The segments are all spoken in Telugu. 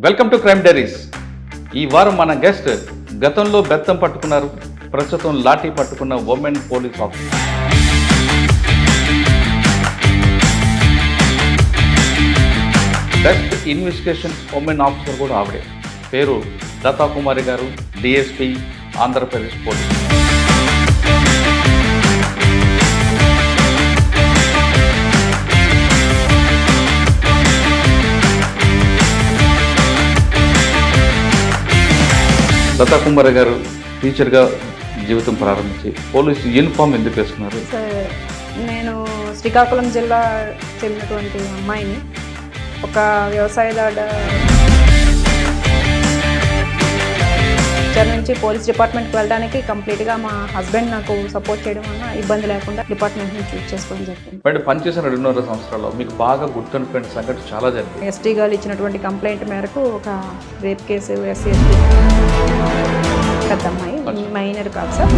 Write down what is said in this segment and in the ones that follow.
Welcome to crime diaries. ఈ వారం మన గెస్ట్ గతంలో బెత్తం పట్టుకున్నారు, ప్రస్తుతం లాఠీ పట్టుకున్న women police officer. Best investigation women officer కూడా ఆవిడే. పేరు లతా కుమారి గారు, డిఎస్పీ, ఆంధ్రప్రదేశ్ పోలీస్. లతా కుమారి గారు టీచర్గా జీవితం ప్రారంభించి పోలీసు యూనిఫామ్ ఎందుకు వేసుకున్నారు? నేను శ్రీకాకుళం జిల్లా చెందినటువంటి అమ్మాయిని. ఒక వ్యవసాయదారు నుంచి పోలీస్ డిపార్ట్మెంట్కి వెళ్ళడానికి కంప్లీట్గా మా హస్బెండ్ నాకు సపోర్ట్ చేయడం వల్ల ఇబ్బంది లేకుండా డిపార్ట్మెంట్ని చూస్ చేసుకోవడం జరిగింది. బట్ పనిచేసిన 2.5 సంవత్సరాల్లో మీకు బాగా గుర్తుండిపోయిన సంఘటన చాలా జరిగింది. ఎస్టీ గారు ఇచ్చినటువంటి కంప్లైంట్ మేరకు ఒక రేప్ కేసు, ఎస్సీ పెద్ద అమ్మాయి, మైనర్ కాదు సార్.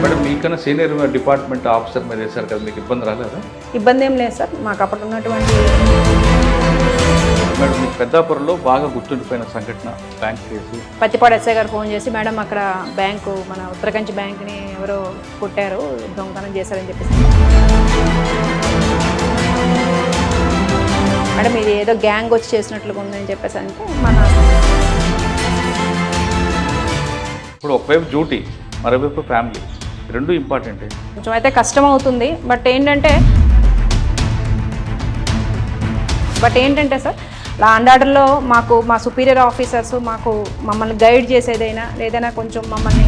మేడం, మీకన్నా సీనియర్ డిపార్ట్మెంట్ ఆఫీసర్ మీద వేశారు కదా, మీకు ఇబ్బంది రాలేదా? ఇబ్బంది ఏం లేదు సార్. మాకు అప్పుడు ఉన్నటువంటి మేడం, మీకు పెద్దాపురంలో బాగా గుర్తుండిపోయిన సంఘటన బ్యాంక్ కేసు. పత్తిపాడు ఎస్ఐ గారు ఫోన్ చేసి, మేడం అక్కడ బ్యాంకు, మన ఉత్తరకంచి బ్యాంక్ని ఎవరో కొట్టారు, దొంగతనం చేశారని చెప్పేసి. మేడం ఇది ఏదో గ్యాంగ్ వచ్చి చేసినట్లుగా ఉందని చెప్పేసి అంటే మన ఇప్పుడు ఒకవైపు డ్యూటీ, మరోవైపు ఫ్యామిలీ, రెండు ఇంపార్టెంట్. కొంచెం అయితే కష్టం అవుతుంది. బట్ ఏంటంటే సార్, లా అండ్ ఆర్డర్లో మాకు మా సుపీరియర్ ఆఫీసర్స్ మమ్మల్ని గైడ్ చేసేదైనా లేదైనా కొంచెం మమ్మల్ని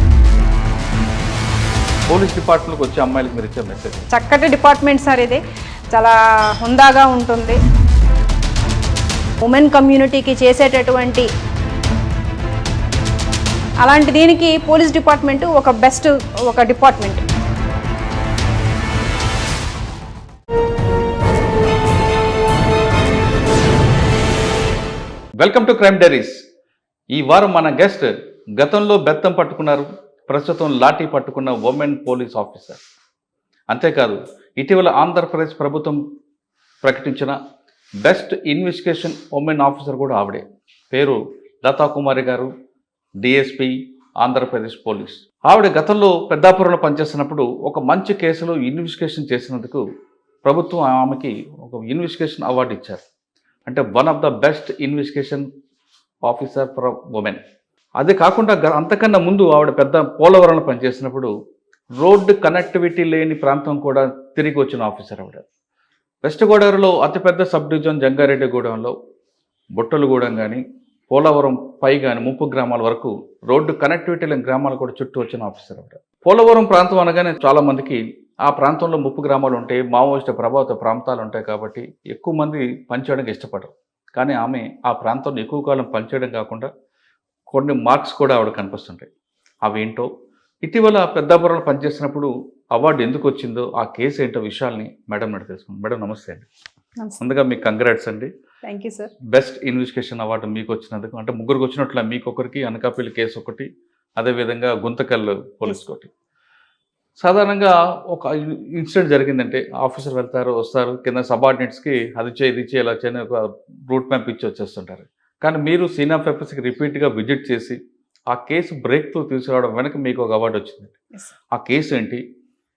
పోలీస్ డిపార్ట్మెంట్కి వచ్చే అమ్మాయిలకు మీరు ఇచ్చే మెసేజ్? చక్కటి డిపార్ట్మెంట్ సార్, ఇది చాలా హుందాగా ఉంటుంది. ఉమెన్ కమ్యూనిటీకి చేసేటటువంటి అలాంటి దీనికి పోలీస్ డిపార్ట్మెంట్ ఒక బెస్ట్ ఒక department. Welcome to crime diaries. ఈ వారం మన గెస్ట్ గతంలో బెత్తం పట్టుకున్నారు, ప్రస్తుతం లాఠీ పట్టుకున్న ఉమెన్ పోలీస్ ఆఫీసర్. అంతేకాదు, ఇటీవల ఆంధ్రప్రదేశ్ ప్రభుత్వం ప్రకటించిన బెస్ట్ ఇన్వెస్టిగేషన్ ఉమెన్ ఆఫీసర్ కూడా ఆవిడే. పేరు లతా కుమారి గారు, డిఎస్పీ, ఆంధ్రప్రదేశ్ పోలీస్. ఆవిడ గతంలో పెద్దాపురంలో పనిచేస్తున్నప్పుడు ఒక మంచి కేసులో ఇన్వెస్టిగేషన్ చేసినందుకు ప్రభుత్వం ఆమెకి ఒక ఇన్వెస్టిగేషన్ అవార్డు ఇచ్చారు. అంటే one of the best investigation officer for women. అదే కాకుండా అంతకన్నా ముందు ఆవిడ పోలవరంలో పనిచేసినప్పుడు రోడ్డు కనెక్టివిటీ లేని ప్రాంతం కూడా తిరిగి వచ్చిన ఆఫీసర్ ఆవిడ. వెస్ట్ గోదావరిలో అతిపెద్ద సబ్ డివిజన్ జంగారెడ్డిగూడెంలో, బుట్టలగూడెం కానీ, పోలవరం పై కానీ 30 గ్రామాల వరకు రోడ్డు కనెక్టివిటీ లేని గ్రామాలు కూడా చుట్టూ వచ్చిన ఆఫీసర్ ఆవిడ. పోలవరం ప్రాంతం అనగానే చాలామందికి ఆ ప్రాంతంలో 30 గ్రామాలు ఉంటాయి, మావోయిస్ట్ ప్రభావిత ప్రాంతాలు ఉంటాయి కాబట్టి ఎక్కువ మంది పనిచేయడానికి ఇష్టపడరు. కానీ ఆమె ఆ ప్రాంతంలో ఎక్కువ కాలం పనిచేయడం కాకుండా కొన్ని మార్క్స్ కూడా ఆవిడ కనిపిస్తుంటాయి. అవేంటో, ఇటీవల పెద్దాపురంలో పనిచేసినప్పుడు అవార్డు ఎందుకు వచ్చిందో, ఆ కేసు ఏంటో విషయాల్ని మేడం నడి తెలుసుకుందాం. మేడం నమస్తే అండి. ముందుగా మీకు కంగ్రాట్స్ అండి. Thank you sir. Best investigation award మీకు వచ్చినందుకు. అంటే ముగ్గురికి వచ్చినట్ల, మీకు ఒకరికి, అనకాపల్లి కేసు ఒకటి, అదేవిధంగా గుంతకల్ పోలీస్ ఒకటి. సాధారణంగా ఒక ఇన్సిడెంట్ జరిగిందంటే ఆఫీసర్ వెళ్తారు, వస్తారు, కింద సబార్డినేట్స్కి అది చేయి, ఇది చేయి, ఇలా చేయని ఒక రూట్ మ్యాప్ ఇచ్చి వచ్చేస్తుంటారు. కానీ మీరు సీన్ ఆఫ్ ఎఫెక్ట్స్కి రిపీట్గా విజిట్ చేసి ఆ కేసు బ్రేక్ త్రూ తీసుకురావడం వెనక మీకు ఒక అవార్డు వచ్చింది. ఆ కేసు ఏంటి?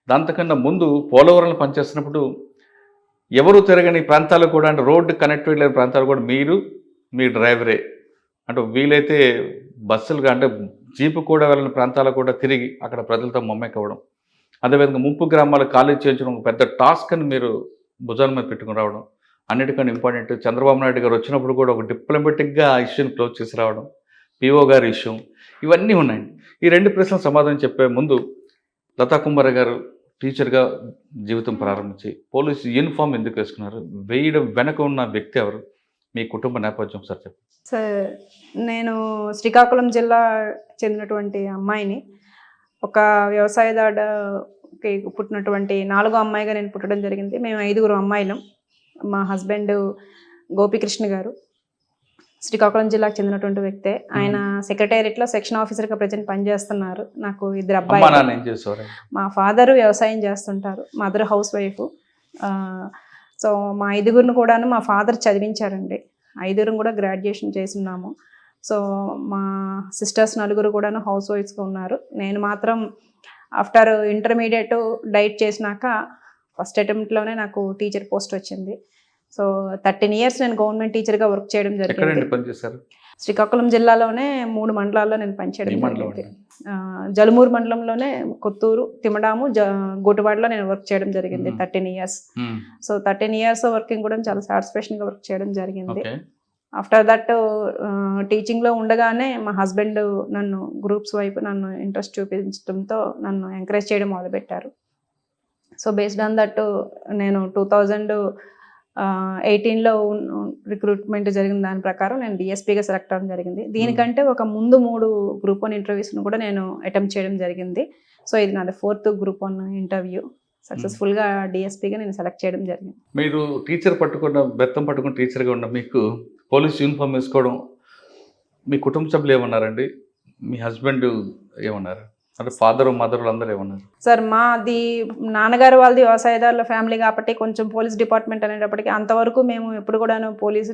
దాంతకన్నా ముందు పోలవరంలో పనిచేస్తున్నప్పుడు ఎవరు తిరగని ప్రాంతాలు కూడా, అంటే రోడ్డు కనెక్టివిటీ లేని ప్రాంతాలు కూడా మీరు, మీ డ్రైవరే, అంటే వీలైతే బస్సులుగా, అంటే జీపు కూడా వెళ్ళిన ప్రాంతాలు కూడా తిరిగి అక్కడ ప్రజలతో మమ్మకవ్వడం, అదేవిధంగా 30 గ్రామాలు ఖాళీ చేయించడం ఒక పెద్ద టాస్క్ అని మీరు భుజాల మీద పెట్టుకుని రావడం. అన్నిటికన్నా ఇంపార్టెంట్, చంద్రబాబు నాయుడు గారు వచ్చినప్పుడు కూడా ఒక డిప్లొమాటిక్గా ఆ ఇష్యూని క్లోజ్ చేసి రావడం, పిఓ గారి ఇష్యూ, ఇవన్నీ ఉన్నాయండి. ఈ 2 ప్రశ్నలు సమాధానం చెప్పే ముందు, లతా కుమారి గారు టీచర్గా జీవితం ప్రారంభించి పోలీసు యూనిఫామ్ ఎందుకు వేసుకున్నారు? వేయడం వెనక ఉన్న వ్యక్తి ఎవరు? మీ కుటుంబ నేపథ్యం సార్ చెప్పండి. సార్, నేను శ్రీకాకుళం జిల్లా చెందినటువంటి అమ్మాయిని. ఒక వ్యవసాయదారుకి పుట్టినటువంటి 4వ అమ్మాయిగా నేను పుట్టడం జరిగింది. మేము 5 అమ్మాయిలం. మా హస్బెండ్ గోపికృష్ణ గారు శ్రీకాకుళం జిల్లాకు చెందినటువంటి వ్యక్తే. ఆయన సెక్రటేరియట్లో సెక్షన్ ఆఫీసర్గా ప్రజెంట్ పనిచేస్తున్నారు. నాకు 2 అబ్బాయిలు. మా ఫాదర్ వ్యవసాయం చేస్తుంటారు, మదర్ హౌస్ వైఫ్. సో మా 5గురిని కూడాను మా ఫాదర్ చదివించారండి. 5గురం కూడా గ్రాడ్యుయేషన్ చేసున్నాము. సో మా సిస్టర్స్ 4 కూడాను హౌస్ వైఫ్స్గా ఉన్నారు. నేను మాత్రం ఆఫ్టర్ ఇంటర్మీడియట్ డైట్ చేసినాక ఫస్ట్ అటెంప్ట్లోనే నాకు టీచర్ పోస్ట్ వచ్చింది. సో 13 years నేను గవర్నమెంట్ టీచర్గా వర్క్ చేయడం జరిగింది. ఎక్కడండి పనిచేశారు? శ్రీకాకుళం జిల్లాలోనే 3 మండలాల్లో నేను పనిచేయడం జరిగింది. జలుమూరు మండలంలోనే కొత్తూరు, తిమ్మడాము, గోటువాడలో నేను వర్క్ చేయడం జరిగింది 13 years. సో 13 years వర్కింగ్ కూడా చాలా సాటిస్ఫాక్షన్గా వర్క్ చేయడం జరిగింది. ఆఫ్టర్ దట్ టీచింగ్లో ఉండగానే మా హస్బెండ్ నన్ను గ్రూప్స్ వైపు నన్ను ఇంట్రెస్ట్ చూపించడంతో నన్ను ఎంకరేజ్ చేయడం మొదలుపెట్టారు. సో బేస్డ్ ఆన్ దట్ నేను 2018లో రిక్రూట్మెంట్ జరిగిన దాని ప్రకారం నేను డిఎస్పీగా సెలెక్ట్ అవ్వడం జరిగింది. దీనికంటే ఒక ముందు 3 Group 1 ఇంటర్వ్యూస్ను కూడా నేను అటెంప్ట్ చేయడం జరిగింది. సో ఇది నాది 4th Group 1 ఇంటర్వ్యూ. సక్సెస్ఫుల్గా డిఎస్పీగా నేను సెలెక్ట్ చేయడం జరిగింది. మీరు టీచర్ బెత్తం పట్టుకున్న టీచర్గా ఉన్న మీకు పోలీస్ యూనిఫామ్ వేసుకోవడం మీ కుటుంబ సభ్యులు ఏమన్నారండి? మీ హస్బెండ్ ఏమన్నారు? అంటే ఫాదర్ మదర్ అందరూ ఏమన్నారు? సార్ మాది నాన్నగారు వాళ్ళది వ్యవసాయదారుల ఫ్యామిలీ కాబట్టి కొంచెం పోలీస్ డిపార్ట్మెంట్ అనేటప్పటికీ అంతవరకు మేము ఎప్పుడు కూడాను పోలీస్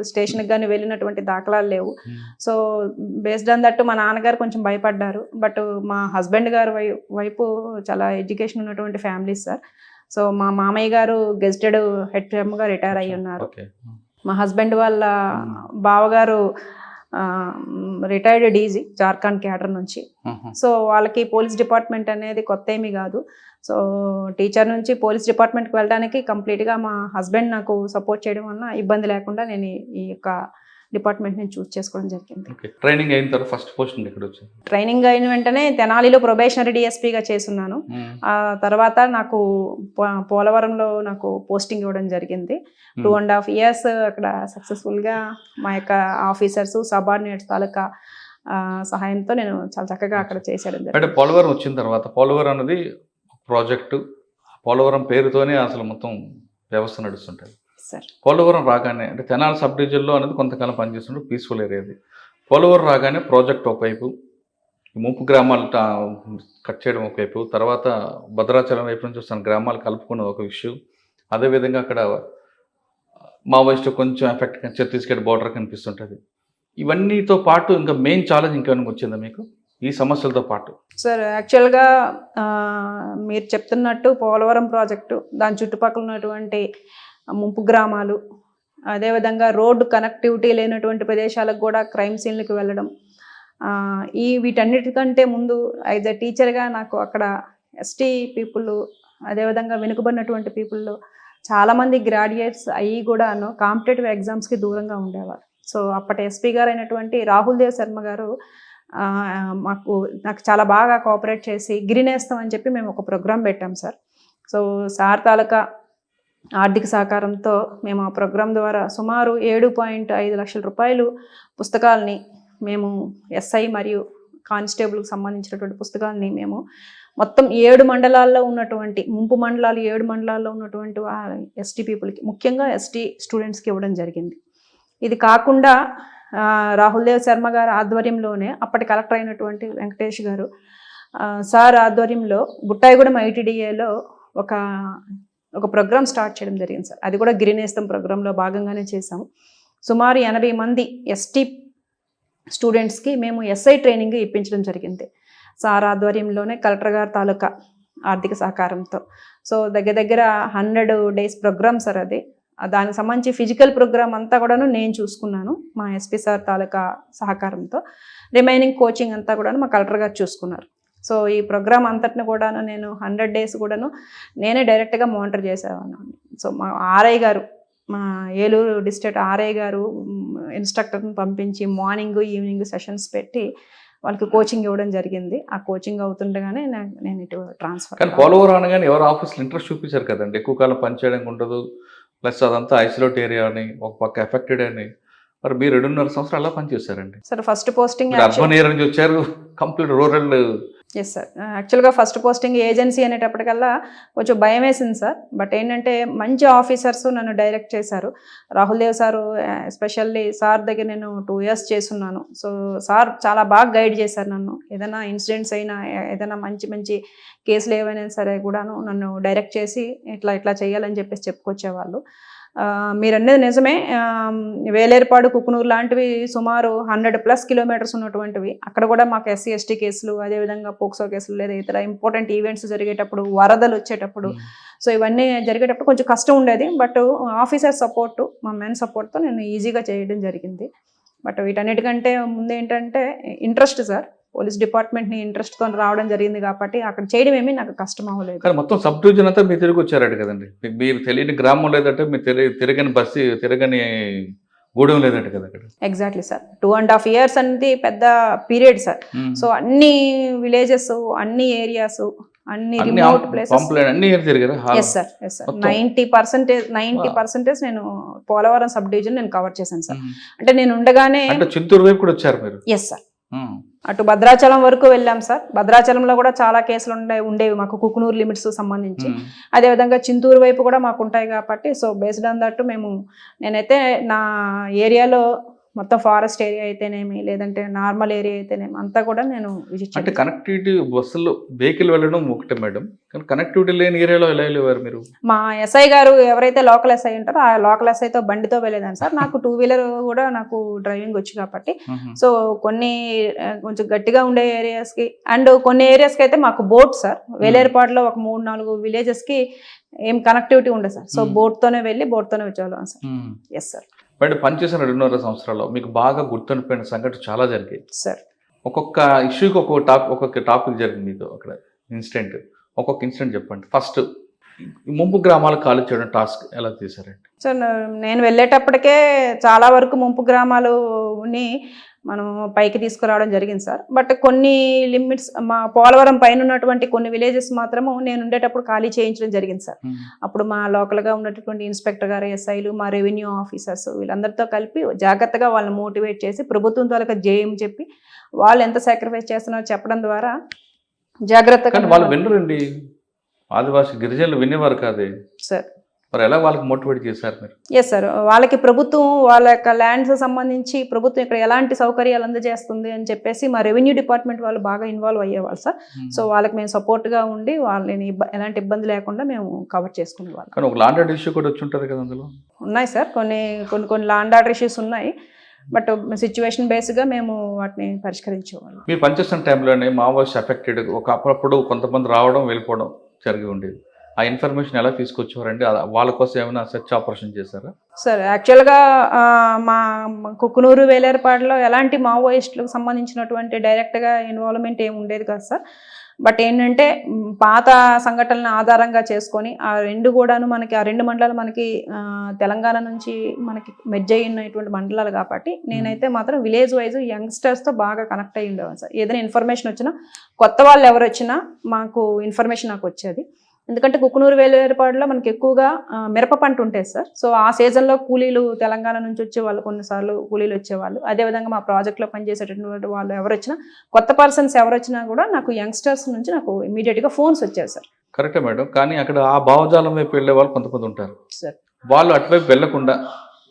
స్టేషన్కి కానీ వెళ్ళినటువంటి దాఖలాలు లేవు. సో బేస్డ్ ఆన్ దట్ మా నాన్నగారు కొంచెం భయపడ్డారు. బట్ మా హస్బెండ్ గారు వైపు చాలా ఎడ్యుకేషన్ ఉన్నటువంటి ఫ్యామిలీస్ సార్. సో మా మామయ్య గారు గెజిటెడ్ హెడ్గా రిటైర్ అయ్యి ఉన్నారు. మా హస్బెండ్ వాళ్ళ బావగారు రిటైర్డ్ డీజీ జార్ఖండ్ క్యాడర్ నుంచి. సో వాళ్ళకి పోలీస్ డిపార్ట్మెంట్ అనేది కొత్త ఏమీ కాదు. సో టీచర్ నుంచి పోలీస్ డిపార్ట్మెంట్కి వెళ్ళడానికి కంప్లీట్గా మా హస్బెండ్ నాకు సపోర్ట్ చేయడం వల్ల ఇబ్బంది లేకుండా నేను ఈ యొక్క డిపార్ట్మెంట్ని చూస్ చేసుకోవడం జరిగింది. ట్రైనింగ్ అయిన తర్వాత ఫస్ట్ పోస్టింగ్ ఎక్కడ వచ్చింది? ట్రైనింగ్ అయిన వెంటనే తెనాలిలో ప్రొబేషనరీ డిఎస్పీగా చేస్తున్నాను. ఆ తర్వాత నాకు పోలవరంలో నాకు పోస్టింగ్ ఇవ్వడం జరిగింది. 2.5 years అక్కడ సక్సెస్ఫుల్గా మా యొక్క ఆఫీసర్స్ సబార్డినేట్స్ తాలూకా సహాయంతో నేను చాలా చక్కగా అక్కడ చేసేయడం జరిగింది. అంటే పోలవరం వచ్చిన తర్వాత పోలవరం అనేది ప్రాజెక్టు, పోలవరం పేరుతోనే అసలు మొత్తం వ్యవస్థ నడుస్తుంటుంది. పోలవరం రాగానే అంటే తెనాలి సబ్ డివిజన్లో అనేది కొంతకాలం పనిచేస్తుంటే పీస్ఫుల్ ఏరియాది. పోలవరం రాగానే ప్రాజెక్ట్ ఒకవైపు, ముంపు గ్రామాలు కట్ చేయడం ఒకవైపు, తర్వాత భద్రాచలం వైపు నుంచి వస్తున్న గ్రామాలు కలుపుకున్న ఒక విషయం, అదేవిధంగా అక్కడ మావోయిస్టు కొంచెం ఎఫెక్ట్ ఛత్తీస్గఢ్ బార్డర్ కనిపిస్తుంటుంది. ఇవన్నీతో పాటు ఇంకా మెయిన్ ఛాలెంజ్ ఇంకేమైనా వచ్చిందా మీకు ఈ సమస్యలతో పాటు? సార్ యాక్చువల్గా మీరు చెప్తున్నట్టు పోలవరం ప్రాజెక్టు, దాని చుట్టుపక్కల ఉన్నటువంటి ముంపు గ్రామాలు, అదేవిధంగా రోడ్డు కనెక్టివిటీ లేనటువంటి ప్రదేశాలకు కూడా క్రైమ్ సీన్లకు వెళ్ళడం, వీటన్నిటికంటే ముందు యాజ్ ఎ టీచర్గా నాకు అక్కడ ఎస్టీ పీపుల్, అదేవిధంగా వెనుకబడినటువంటి పీపుల్ చాలామంది గ్రాడ్యుయేట్స్ అయ్యి కూడాను కాంపిటేటివ్ ఎగ్జామ్స్కి దూరంగా ఉండేవారు. సో అప్పటి ఎస్పీ గారు అయినటువంటి రాహుల్ దేవ్ శర్మ గారు నాకు చాలా బాగా కోఆపరేట్ చేసి గిరినేస్తం అని చెప్పి మేము ఒక ప్రోగ్రాం పెట్టాం సార్. సో సార్ తాలూకా ఆర్థిక సహకారంతో మేము ఆ ప్రోగ్రాం ద్వారా సుమారు 7.5 లక్షల రూపాయలు పుస్తకాలని మేము ఎస్ఐ మరియు కానిస్టేబుల్కి సంబంధించినటువంటి పుస్తకాలని మేము మొత్తం 7 మండలాల్లో ఉన్నటువంటి ముంపు మండలాలు 7 మండలాల్లో ఉన్నటువంటి ఎస్టీ పీపుల్కి, ముఖ్యంగా ఎస్టీ స్టూడెంట్స్కి ఇవ్వడం జరిగింది. ఇది కాకుండా రాహుల్ దేవ్ శర్మ గారి ఆధ్వర్యంలోనే అప్పటి కలెక్టర్ అయినటువంటి వెంకటేష్ గారు సార్ ఆధ్వర్యంలో బుట్టాయిగూడెం ఐటీడీఏలో ఒక ప్రోగ్రామ్ స్టార్ట్ చేయడం జరిగింది సార్. అది కూడా గిరినేస్తం ప్రోగ్రాంలో భాగంగానే చేసాము. సుమారు 80 మంది ఎస్టీ స్టూడెంట్స్కి మేము ఎస్ఐ ట్రైనింగ్ ఇప్పించడం జరిగింది సార్ ఆధ్వర్యంలోనే, కలెక్టర్ గారి తాలూకా ఆర్థిక సహకారంతో. సో దగ్గర 100 days ప్రోగ్రామ్ సార్ అది. దానికి సంబంధించి ఫిజికల్ ప్రోగ్రామ్ అంతా కూడాను నేను చూసుకున్నాను మా ఎస్పీ సార్ తాలూకా సహకారంతో. రిమైనింగ్ కోచింగ్ అంతా కూడాను మా కలెక్టర్ గారు చూసుకున్నారు. సో ఈ ప్రోగ్రామ్ అంతటిని కూడాను నేను 100 days కూడాను నేనే డైరెక్ట్గా మానిటర్ చేసేవాను. సో మా ఆర్ఐ గారు, మా ఏలూరు డిస్ట్రిక్ట్ ఆర్ఐ గారు ఇన్స్ట్రక్టర్ని పంపించి మార్నింగ్ ఈవినింగ్ సెషన్స్ పెట్టి వాళ్ళకి కోచింగ్ ఇవ్వడం జరిగింది. ఆ కోచింగ్ అవుతుండగానే నేను ఇటు ట్రాన్స్ఫర్. కానీ పోలవరం అనగానే ఎవరు ఆఫీస్లో ఇంట్రెస్ట్ చూపించారు కదండి, ఎక్కువ కాలం పనిచేయడానికి ఉండదు, ప్లస్ అదంతా ఐసోలేట్ ఏరియా అని, ఒక పక్క ఎఫెక్టెడ్ అని, మరి మీరు 2.5 సంవత్సరాలు అలా పనిచేశారండి. సార్ ఫస్ట్ పోస్టింగ్ మీరు అర్బన్ ఏరియా నుంచి వచ్చారు, కంప్లీట్ రూరల్. Yes sir. యాక్చువల్గా ఫస్ట్ పోస్టింగ్ ఏజెన్సీ అనేటప్పటికల్లా కొంచెం భయం వేసింది సార్. బట్ ఏంటంటే మంచి ఆఫీసర్స్ నన్ను డైరెక్ట్ చేశారు. Rahul Dev sir especially sir దగ్గర నేను 2 years చేస్తున్నాను. సో సార్ చాలా బాగా గైడ్ చేశారు నన్ను. ఏదైనా ఇన్సిడెంట్స్ అయినా, ఏదైనా మంచి మంచి కేసులు ఏవైనా సరే కూడాను నన్ను డైరెక్ట్ చేసి ఇట్లా ఇట్లా చేయాలని చెప్పేసి చెప్పుకొచ్చేవాళ్ళు. మీరు అనేది నిజమే. వేలేరుపాడు, కుకునూరు లాంటివి సుమారు 100+ కిలోమీటర్స్ ఉన్నటువంటివి. అక్కడ కూడా మాకు SC ST కేసులు, అదేవిధంగా పోక్సో కేసులు, లేదా ఇతర ఇంపార్టెంట్ ఈవెంట్స్ జరిగేటప్పుడు, వరదలు వచ్చేటప్పుడు, సో ఇవన్నీ జరిగేటప్పుడు కొంచెం కష్టం ఉండేది. బట్ ఆఫీసర్ సపోర్టు, మా మెన్ సపోర్ట్తో నేను ఈజీగా చేయడం జరిగింది. బట్ వీటన్నిటికంటే ముందు ఏంటంటే ఇంట్రెస్ట్ సార్. పోలీస్ డిపార్ట్మెంట్ని ఇంట్రెస్ట్తో రావడం జరిగింది కాబట్టి అక్కడ చేయడం ఏమీ నాకు కష్టం అవ్వలేదు. కానీ మొత్తం సబ్ డివిజన్ అంతా మీరు తిరిగి వచ్చారట కదండి. మీరు తెలియని గ్రామం లేదంటే మీరు తిరగని బస్సు, తిరగని గూడెం లేదంట కదా అక్కడ. Exactly sir. 2.5 years అనేది పెద్ద పీరియడ్ సార్. సో అన్ని విలేజెస్, అన్ని ఏరియాస్, అన్ని రిమోట్ ప్లేసెస్ అన్ని తిరిగారా? Yes sir. 90% నేను పోలవరం సబ్ డివిజన్ నేను కవర్ చేశాను సార్. అంటే నేను ఉండగానే చిత్తూరు వైపు కూడా వచ్చారు మీరు? Yes sir. అటు భద్రాచలం వరకు వెళ్ళాం సార్. భద్రాచలంలో కూడా చాలా కేసులు ఉండేవి మాకు, కుకునూరు లిమిట్స్ సంబంధించి. అదేవిధంగా చింతూరు వైపు కూడా మాకు ఉంటాయి కాబట్టి సో బేస్డ్ ఆన్ దట్ నేనైతే నా ఏరియాలో మొత్తం ఫారెస్ట్ ఏరియా అయితేనేమి, లేదంటే నార్మల్ ఏరియా అయితేనేమి అంతా కూడా నేను విజిట్. అంటే కనెక్టివిటీ బస్సులో వెహికల్ వెళ్ళడం ఒకటే మేడం, కానీ కనెక్టివిటీ లేని ఏరియాలో ఎలా వెళ్ళేవారు మీరు? మా SI గారు ఎవరైతే లోకల్ SI ఉంటారో ఆ లోకల్ SIతో బండితో వెళ్ళేదాన్ని సార్. నాకు 2-wheeler కూడా నాకు డ్రైవింగ్ వచ్చు కాబట్టి సో కొన్ని కొంచెం గట్టిగా ఉండే ఏరియాస్కి అండ్ కొన్ని ఏరియాస్కి అయితే మాకు బోట్ సార్. వేలేరుపాడులో ఒక 3-4 విలేజెస్కి ఏం కనెక్టివిటీ ఉండదు సార్. సో బోట్తోనే వెళ్ళి బోట్తోనే వచ్చేవాళ్ళం సార్. Yes sir. బట్ పనిచేసిన 2.5 సంవత్సరాల్లో మీకు బాగా గుర్తుండిపోయిన సంఘటన చాలా జరిగాయి సార్. ఒక్కొక్క ఇష్యూకి ఒక్కొక్క టాపిక్ జరిగింది మీతో అక్కడ ఇన్సిడెంట్. ఒక్కొక్క ఇన్సిడెంట్ చెప్పండి. ఫస్ట్ ముంపు గ్రామాలు ఖాళీ చేయడం టాస్క్ ఎలా చేశారండి? సార్ నేను వెళ్ళేటప్పటికే చాలా వరకు ముంపు గ్రామాలని మనం పైకి తీసుకురావడం జరిగింది సార్. బట్ కొన్ని లిమిట్స్ మా పోలవరం పైన ఉన్నటువంటి కొన్ని విలేజెస్ మాత్రము నేను ఉండేటప్పుడు ఖాళీ చేయించడం జరిగింది సార్. అప్పుడు మా లోకల్గా ఉన్నటువంటి ఇన్స్పెక్టర్ గారు, SIలు, మా రెవెన్యూ ఆఫీసర్స్ వీళ్ళందరితో కలిపి జాగ్రత్తగా వాళ్ళని మోటివేట్ చేసి ప్రభుత్వం తాలూకా జేఎం చెప్పి వాళ్ళు ఎంత సాక్రిఫైస్ చేస్తున్నారో చెప్పడం ద్వారా జాగ్రత్తగా. వాళ్ళు వినరండి, ఆదివాసీ గిరిజనులు వినేవారు కాదే సార్. మరి ఎలా వాళ్ళకి మోటివేట్ చేశారు మీరు? Yes sir. వాళ్ళకి ప్రభుత్వం వాళ్ళ యొక్క ల్యాండ్స్ సంబంధించి ప్రభుత్వం ఇక్కడ ఎలాంటి సౌకర్యాలు అందజేస్తుంది అని చెప్పేసి మా రెవెన్యూ డిపార్ట్మెంట్ వాళ్ళు బాగా ఇన్వాల్వ్ అయ్యేవాళ్ళు సార్. సో వాళ్ళకి మేము సపోర్ట్గా ఉండి వాళ్ళని ఎలాంటి ఇబ్బంది లేకుండా మేము కవర్ చేసుకునేవాళ్ళం. కానీ ఒక లాండ్ ఆర్డర్ ఇష్యూ కూడా వచ్చి ఉంటుంది కదా అందులో? ఉన్నాయి సార్. కొన్ని లాండ్ ఆర్డర్ ఇష్యూస్ ఉన్నాయి. బట్ సిచ్యువేషన్ బేస్గా మేము వాటిని పరిష్కరించేవాళ్ళం. మీరు పనిచేస్తున్న టైంలోనే మావోయిస్ట్ అఫెక్టెడ్ అప్పుడప్పుడు కొంతమంది రావడం వెళ్ళిపోవడం జరిగి ఉండేది. ఆ ఇన్ఫర్మేషన్ ఎలా తీసుకొచ్చేవారండి? వాళ్ళ కోసం ఏమైనా సెర్చ్ ఆపరేషన్ చేశారా? సార్ యాక్చువల్గా మా కుకునూరు, వేలేరుపాడులో ఎలాంటి మావోయిస్టులకు సంబంధించినటువంటి డైరెక్ట్గా ఇన్వాల్వ్మెంట్ ఏమి ఉండేది కాదు సార్. బట్ ఏంటంటే పాత సంఘటనలను ఆధారంగా చేసుకొని ఆ రెండు కూడాను మనకి, ఆ 2 మండలాలు మనకి తెలంగాణ నుంచి మనకి మెర్జ్ అయినటువంటి మండలాలు కాబట్టి నేనైతే మాత్రం విలేజ్ వైజ్ యంగ్స్టర్స్తో బాగా కనెక్ట్ అయ్యి ఉండేవాను సార్. ఏదైనా ఇన్ఫర్మేషన్ వచ్చినా, కొత్త వాళ్ళు ఎవరు వచ్చినా మాకు ఇన్ఫర్మేషన్ నాకు వచ్చేది. ఎందుకంటే కుకునూరు, వేలేరుపాడులో మనకి ఎక్కువగా మిరప పంట ఉంటుంది సార్. సో ఆ సీజన్లో కూలీలు తెలంగాణ నుంచి వచ్చేవాళ్ళు, కొన్నిసార్లు కూలీలు వచ్చేవాళ్ళు. అదేవిధంగా మా ప్రాజెక్ట్లో పనిచేసేటటువంటి వాళ్ళు ఎవరు వచ్చినా, కొత్త పర్సన్స్ ఎవరు వచ్చినా కూడా నాకు యంగ్స్టర్స్ నుంచి నాకు ఇమీడియట్గా ఫోన్స్ వచ్చాయి సార్. కరెక్టే మేడం. కానీ అక్కడ ఆ భావజాలం వైపు వెళ్ళే వాళ్ళు కొంతమంది ఉంటారు సార్. వాళ్ళు అటువైపు వెళ్లకుండా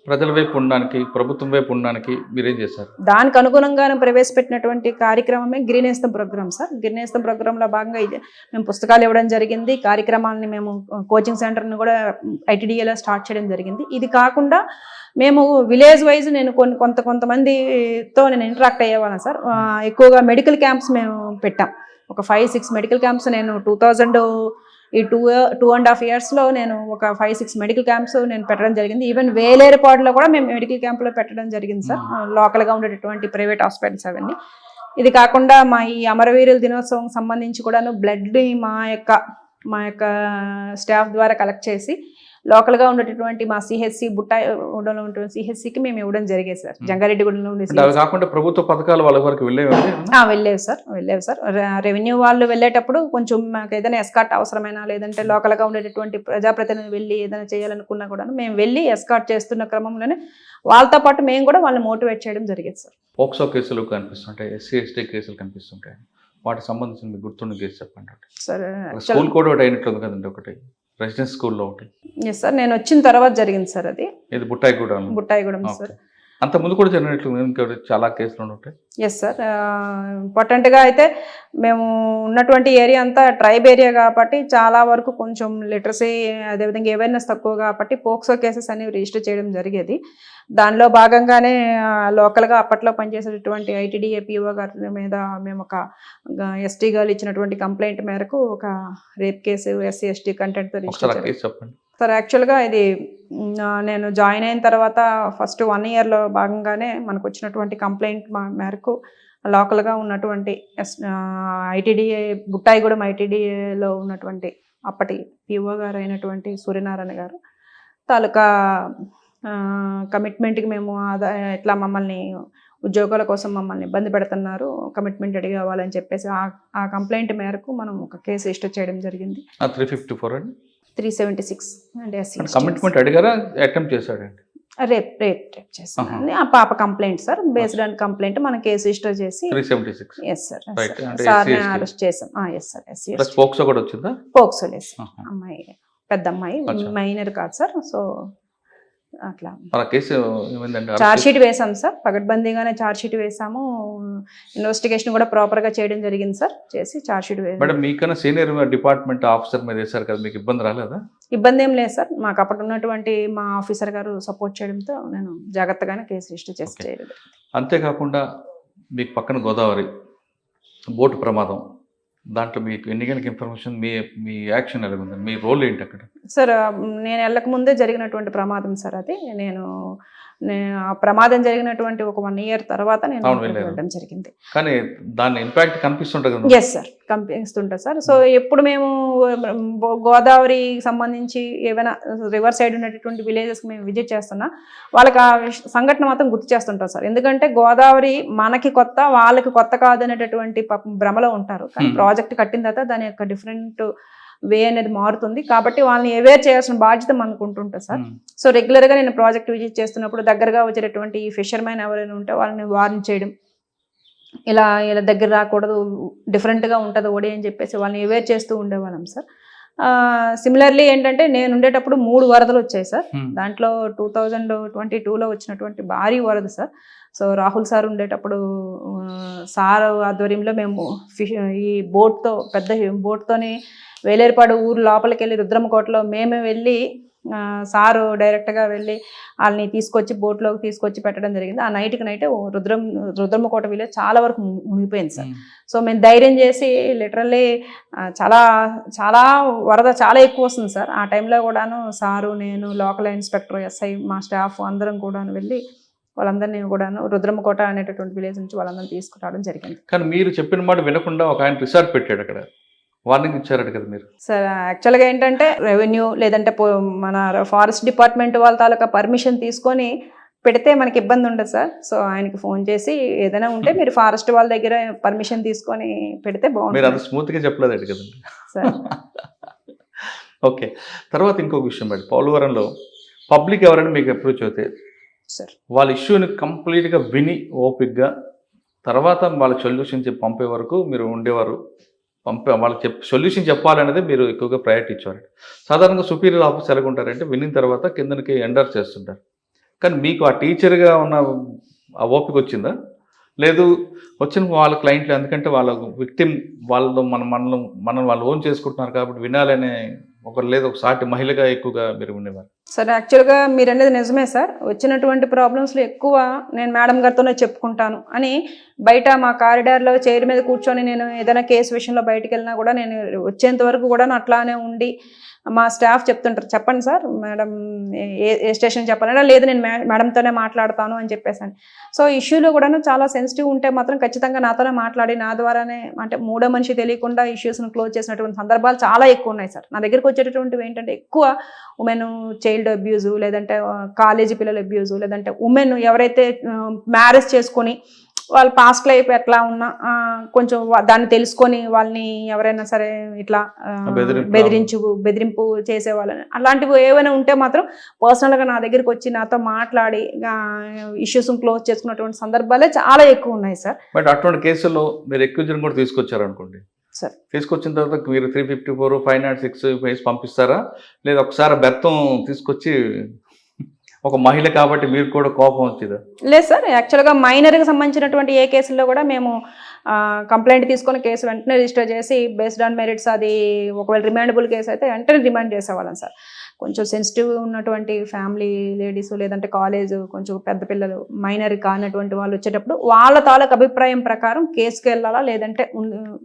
ప్రజల వైపు ఉండడానికి, ప్రభుత్వం వైపు ఉండడానికి మీరేం చేశారు? దానికి అనుగుణంగానే ప్రవేశపెట్టినటువంటి కార్యక్రమమే గిరినేస్తం ప్రోగ్రామ్ సార్. గిరినేస్తం ప్రోగ్రాంలో భాగంగా మేము పుస్తకాలు ఇవ్వడం జరిగింది. కార్యక్రమాలని మేము కోచింగ్ సెంటర్ని కూడా ITDAలో స్టార్ట్ చేయడం జరిగింది. ఇది కాకుండా మేము విలేజ్ వైజ్ నేను కొంతమందితో నేను ఇంటరాక్ట్ అయ్యేవాళ్ళం సార్. ఎక్కువగా మెడికల్ క్యాంప్స్ మేము పెట్టాం. ఒక 5-6 మెడికల్ క్యాంప్స్ నేను 2.5 yearsలో నేను ఒక 5-6 మెడికల్ క్యాంప్స్ నేను పెట్టడం జరిగింది. ఈవెన్ వేలేరుపాడులో కూడా మేము మెడికల్ క్యాంపులో పెట్టడం జరిగింది సార్. లోకల్గా ఉండేటటువంటి ప్రైవేట్ హాస్పిటల్స్ అవన్నీ. ఇది కాకుండా మా ఈ అమరవీరుల దినోత్సవం సంబంధించి కూడాను బ్లడ్ని మా యొక్క స్టాఫ్ ద్వారా కలెక్ట్ చేసి లోకల్గా ఉండేటటువంటి మా సిహెచ్సి బుట్టాయిగూడలో ఉండే సిహెచ్సికి మేము ఇవ్వడం జరిగేది సార్. జంగారెడ్డిగూడలో ఉండే అంటే అవి కాకుండా ప్రభుత్వ పథకాలు వాళ్ళ వరకు వెళ్ళేవి వెళ్ళేవి సార్. రెవెన్యూ వాళ్ళు వెళ్ళేటప్పుడు కొంచెం మాకు ఏదైనా ఎస్కాట్ అవసరమైనా లేదంటే లోకల్గా ఉండేటటువంటి ప్రజాప్రతినిధులు వెళ్ళి ఏదైనా చేయాలనుకున్నా కూడా మేము వెళ్ళి ఎస్కాట్ చేస్తున్న క్రమంలోనే వాళ్ళతో పాటు మేము కూడా వాళ్ళని మోటివేట్ చేయడం జరిగేది సార్. పోక్సో కేసులు కనిపిస్తుంటాయి, ఎస్సీ ఎస్టీ కేసులు కనిపిస్తుంటాయి, వాటికి సంబంధించిన మీకు గుర్తున్న కేసు చెప్పండి. సార్ స్కూల్ కూడా ఒకటి అయినట్టుంది కదండి, ఒకటి రెసిడెన్స్ స్కూల్లో ఒకటి. ఎస్ సార్, నేను వచ్చిన తర్వాత జరిగింది సార్ అది. ఇది బుట్టాయిగూడెం సార్. అంత ముందు కూడా జరిగినట్లు చాలా కేసులు ఉంటాయి. ఎస్ సార్, ఇంపార్టెంట్గా అయితే మేము ఉన్నటువంటి ఏరియా అంతా ట్రైబ్ ఏరియా కాబట్టి చాలా వరకు కొంచెం లిటరసీ అదేవిధంగా అవేర్నెస్ తక్కువ కాబట్టి పోక్సో కేసెస్ అనేవి రిజిస్టర్ చేయడం జరిగేది. దానిలో భాగంగానే లోకల్గా అప్పట్లో పనిచేసేటటువంటి ఐటీడీఏ పిఓ గారి మీద మేము ఒక ఎస్టీ గారు ఇచ్చినటువంటి కంప్లైంట్ మేరకు ఒక రేప్ కేసు ఎస్సీ ఎస్టీ కంటెంట్తో రిజిస్టర్ చెప్పండి సార్. యాక్చువల్గా ఇది నేను జాయిన్ అయిన తర్వాత ఫస్ట్ 1 ఇయర్లో భాగంగానే మనకు వచ్చినటువంటి కంప్లైంట్ మేరకు లోకల్గా ఉన్నటువంటి ఐటీడీఏ బుట్టాయిగూడెం ఐటీడీఏలో ఉన్నటువంటి అప్పటి పిఓ గారు అయినటువంటి సూర్యనారాయణ గారు తాలూకా కమిట్మెంట్కి మేము ఎట్లా మమ్మల్ని ఉద్యోగాల కోసం మమ్మల్ని ఇబ్బంది పెడుతున్నారు, కమిట్మెంట్ అడిగి అవ్వాలని చెప్పేసి ఆ కంప్లైంట్ మేరకు మనం ఒక కేసు రిజిస్టర్ చేయడం జరిగింది. 376 అండ్ కమిట్మెంట్ అడిగారా, అటెంప్ట్ చేశాడండి? రేప్ చేస్తాను ఆ పాప complaint sir. Based on complaint మనం కేసు రిజిస్టర్ చేసి 376 ఎస్ సార్ సార్ని అరెస్ట్ చేసాం. ఎస్ సార్, పోక్సో కూడా వచ్చిందా? పోక్సో లేదు సార్, అమ్మాయి పెద్ద అమ్మాయి, మైనర్ కాదు సార్. సో అట్లా చార్జ్ షీట్ వేసాం సార్, పగడ్బందీగానే చార్జ్ షీట్ వేసాము. ఇన్వెస్టిగేషన్ కూడా ప్రాపర్గా చేయడం జరిగింది సార్. చేసి చార్జ్ షీట్ వేసాం. మేడం మీకన్నా సీనియర్ డిపార్ట్మెంట్ ఆఫీసర్ మీద వేశారు కదా, మీకు ఇబ్బంది రాలేదా? ఇబ్బంది ఏం లేదు సార్, మాకు అప్పుడు ఉన్నటువంటి మా ఆఫీసర్ గారు సపోర్ట్ చేయడంతో నేను జాగ్రత్తగానే కేసు రిజిస్టర్ చేసి చేయడం. అంతేకాకుండా మీకు పక్కన గోదావరి బోటు ప్రమాదం, దాంట్లో మీకు ఎన్ని గంటలకు ఇన్ఫర్మేషన్, మీ యాక్షన్ ఎలా ఉంది, మీ రోల్ ఏంటి అక్కడ? సార్ నేను వెళ్ళక ముందే జరిగినటువంటి ప్రమాదం సార్ అది. నేను ఆ ప్రమాదం జరిగినటువంటి ఒక 1 ఇయర్ తర్వాత నేను వెళ్ళడం జరిగింది. కానీ దాని ఇంపాక్ట్ కనిపిస్తుంటుంది కదా? ఎస్ సార్, కనిపిస్తుంటుంది సార్. సో ఎప్పుడు మేము గోదావరి సంబంధించి ఏమైనా రివర్ సైడ్ ఉన్నటువంటి విలేజెస్కి మేము విజిట్ చేస్తున్నా వాళ్ళకి ఆ సంఘటన మాత్రం గుర్తు చేస్తుంటాం సార్. ఎందుకంటే గోదావరి మనకి కొత్త, వాళ్ళకి కొత్త కాదనేటటువంటి భ్రమలో ఉంటారు. కానీ ప్రాజెక్ట్ కట్టిన తర్వాత దాని యొక్క డిఫరెంట్ వే అనేది మారుతుంది కాబట్టి వాళ్ళని అవేర్ చేయాల్సిన బాధ్యత మనకు ఉంటుంటుంది సార్. సో రెగ్యులర్గా నేను ప్రాజెక్ట్ విజిట్ చేస్తున్నప్పుడు దగ్గరగా వచ్చేటటువంటి ఈ ఫిషర్మెన్ ఎవరైనా ఉంటే వాళ్ళని వార్న్ చేయడం, ఇలా దగ్గర రాకూడదు, డిఫరెంట్గా ఉంటుంది ఓడి అని చెప్పేసి వాళ్ళని అవేర్ చేస్తూ ఉండేవాళ్ళం సార్. సిమిలర్లీ ఏంటంటే నేను ఉండేటప్పుడు 3 వరదలు వచ్చాయి సార్. దాంట్లో 2022లో వచ్చినటువంటి భారీ వరద సార్. సో రాహుల్ సార్ ఉండేటప్పుడు సార్ ఆధ్వర్యంలో మేము ఈ బోట్తో, పెద్ద బోట్తోని వేలేరుపాడు ఊరు లోపలికి వెళ్ళి రుద్రమకోటలో మేమే వెళ్ళి సారు డైరెక్ట్గా వెళ్ళి వాళ్ళని తీసుకొచ్చి బోట్లోకి తీసుకొచ్చి పెట్టడం జరిగింది. ఆ నైట్కి నైటే రుద్రమకోట విలేజ్ చాలా వరకు మునిగిపోయింది సార్. సో మేము ధైర్యం చేసి లిటరల్లీ చాలా వరద చాలా ఎక్కువ వస్తుంది సార్. ఆ టైంలో కూడాను సారు, నేను, లోకల్ ఇన్స్పెక్టర్, ఎస్ఐ, మా స్టాఫ్ అందరం కూడాను వెళ్ళి వాళ్ళందరినీ కూడాను రుద్రమకోట అనేటటువంటి విలేజ్ నుంచి వాళ్ళందరినీ తీసుకురావడం జరిగింది. కానీ మీరు చెప్పిన మాట వినకుండా ఒక ఆయన రిసార్ట్ పెట్టాడు, అక్కడ వార్నింగ్ ఇచ్చారట కదా మీరు? సార్ యాక్చువల్గా ఏంటంటే రెవెన్యూ లేదంటే మన ఫారెస్ట్ డిపార్ట్మెంట్ వాళ్ళ తాలూకా పర్మిషన్ తీసుకొని పెడితే మనకి ఇబ్బంది ఉండదు సార్. సో ఆయనకి ఫోన్ చేసి ఏదైనా ఉంటే మీరు ఫారెస్ట్ వాళ్ళ దగ్గర పర్మిషన్ తీసుకొని పెడితే బాగుంటుంది. మీరు అంత స్మూత్గా చెప్పలేదు కదండి సార్. ఓకే, తర్వాత ఇంకొక విషయం మేడం, పోలవరంలో పబ్లిక్ ఎవరైనా మీకు అప్రోచ్ అవుతే సార్ వాళ్ళ ఇష్యూని కంప్లీట్గా విని ఓపిక్గా తర్వాత వాళ్ళకి సొల్యూషన్ చెప్పి పంపే వరకు మీరు ఉండేవారు. వాళ్ళకి సొల్యూషన్ చెప్పాలనేది మీరు ఎక్కువగా ప్రయారిటీ ఇచ్చేవారు. సాధారణంగా సుపీరియర్ ఆఫీసర్ ఎలాగ ఉంటారంటే విన్న తర్వాత కిందకి ఎండర్ చేస్తుంటారు. కానీ మీకు ఆ టీచర్గా ఉన్న ఆ ఓపిక వచ్చిందా? లేదు వచ్చిన వాళ్ళ క్లయింట్లు, ఎందుకంటే వాళ్ళ విక్టిమ్ వాళ్ళతో మనం వాళ్ళు ఓన్ చేసుకుంటున్నారు కాబట్టి వినాలనే ఒకరు లేదు, ఒక సాటి మహిళగా ఎక్కువగా మీరు ఉండేవారు. సార్ యాక్చువల్గా మీరు అనేది నిజమే సార్. వచ్చినటువంటి ప్రాబ్లమ్స్లో ఎక్కువ నేను మేడం గారితోనే చెప్పుకుంటాను అని బయట మా కారిడార్లో చైర్ మీద కూర్చొని నేను ఏదైనా కేసు విషయంలో బయటకు వెళ్ళినా కూడా నేను వచ్చేంత వరకు కూడా అట్లానే ఉండి మా స్టాఫ్ చెప్తుంటారు, చెప్పండి సార్ మేడం ఏ స్టేషన్ చెప్పాలన్నా, లేదు నేను మేడంతోనే మాట్లాడతాను అని చెప్పేసాను. సో ఇష్యూలో కూడాను చాలా సెన్సిటివ్ ఉంటే మాత్రం ఖచ్చితంగా నాతోనే మాట్లాడి నా ద్వారానే, అంటే మూడో మనిషి తెలియకుండా ఇష్యూస్ను క్లోజ్ చేసినటువంటి సందర్భాలు చాలా ఎక్కువ ఉన్నాయి సార్. నా దగ్గరికి వచ్చేటటువంటివి ఏంటంటే ఎక్కువ ఉమెన్ చైల్డ్ అబ్యూజు, లేదంటే కాలేజీ పిల్లల అబ్యూజు, లేదంటే ఉమెన్ ఎవరైతే మ్యారేజ్ చేసుకొని వాళ్ళ పాస్ట్ లైఫ్ ఎట్లా ఉన్నా కొంచెం దాన్ని తెలుసుకొని వాళ్ళని ఎవరైనా సరే ఇట్లా బెదిరింపు చేసే వాళ్ళని, అలాంటివి ఏమైనా ఉంటే మాత్రం పర్సనల్గా నా దగ్గరికి వచ్చి నాతో మాట్లాడి ఇష్యూస్ క్లోజ్ చేసుకున్నటువంటి సందర్భాలే చాలా ఎక్కువ ఉన్నాయి సార్. బట్ అటువంటి కేసుల్లో మీరు అక్యూజ్ని కూడా తీసుకొచ్చారు అనుకోండి సార్, తీసుకొచ్చిన తర్వాత మీరు 354, 506 వేసి పంపిస్తారా, లేదా ఒకసారి బెత్తం తీసుకొచ్చి ఒక మహిళ కాబట్టి మీరు కూడా కోపం వచ్చిందా? లేదు సార్, యాక్చువల్గా మైనర్కి సంబంధించినటువంటి ఏ కేసుల్లో కూడా మేము కంప్లైంట్ తీసుకొని కేసు వెంటనే రిజిస్టర్ చేసి బేస్డ్ ఆన్ మెరిట్స్, అది ఒకవేళ రిమాండబుల్ కేసు అయితే వెంటనే రిమాండ్ చేసేవాళ్ళం సార్. కొంచెం సెన్సిటివ్ ఉన్నటువంటి ఫ్యామిలీ లేడీస్, లేదంటే కాలేజ్ కొంచెం పెద్ద పిల్లలు మైనర్ కానటువంటి వాళ్ళు వచ్చేటప్పుడు వాళ్ళ తాలూకు అభిప్రాయం ప్రకారం కేసుకి వెళ్ళాలా, లేదంటే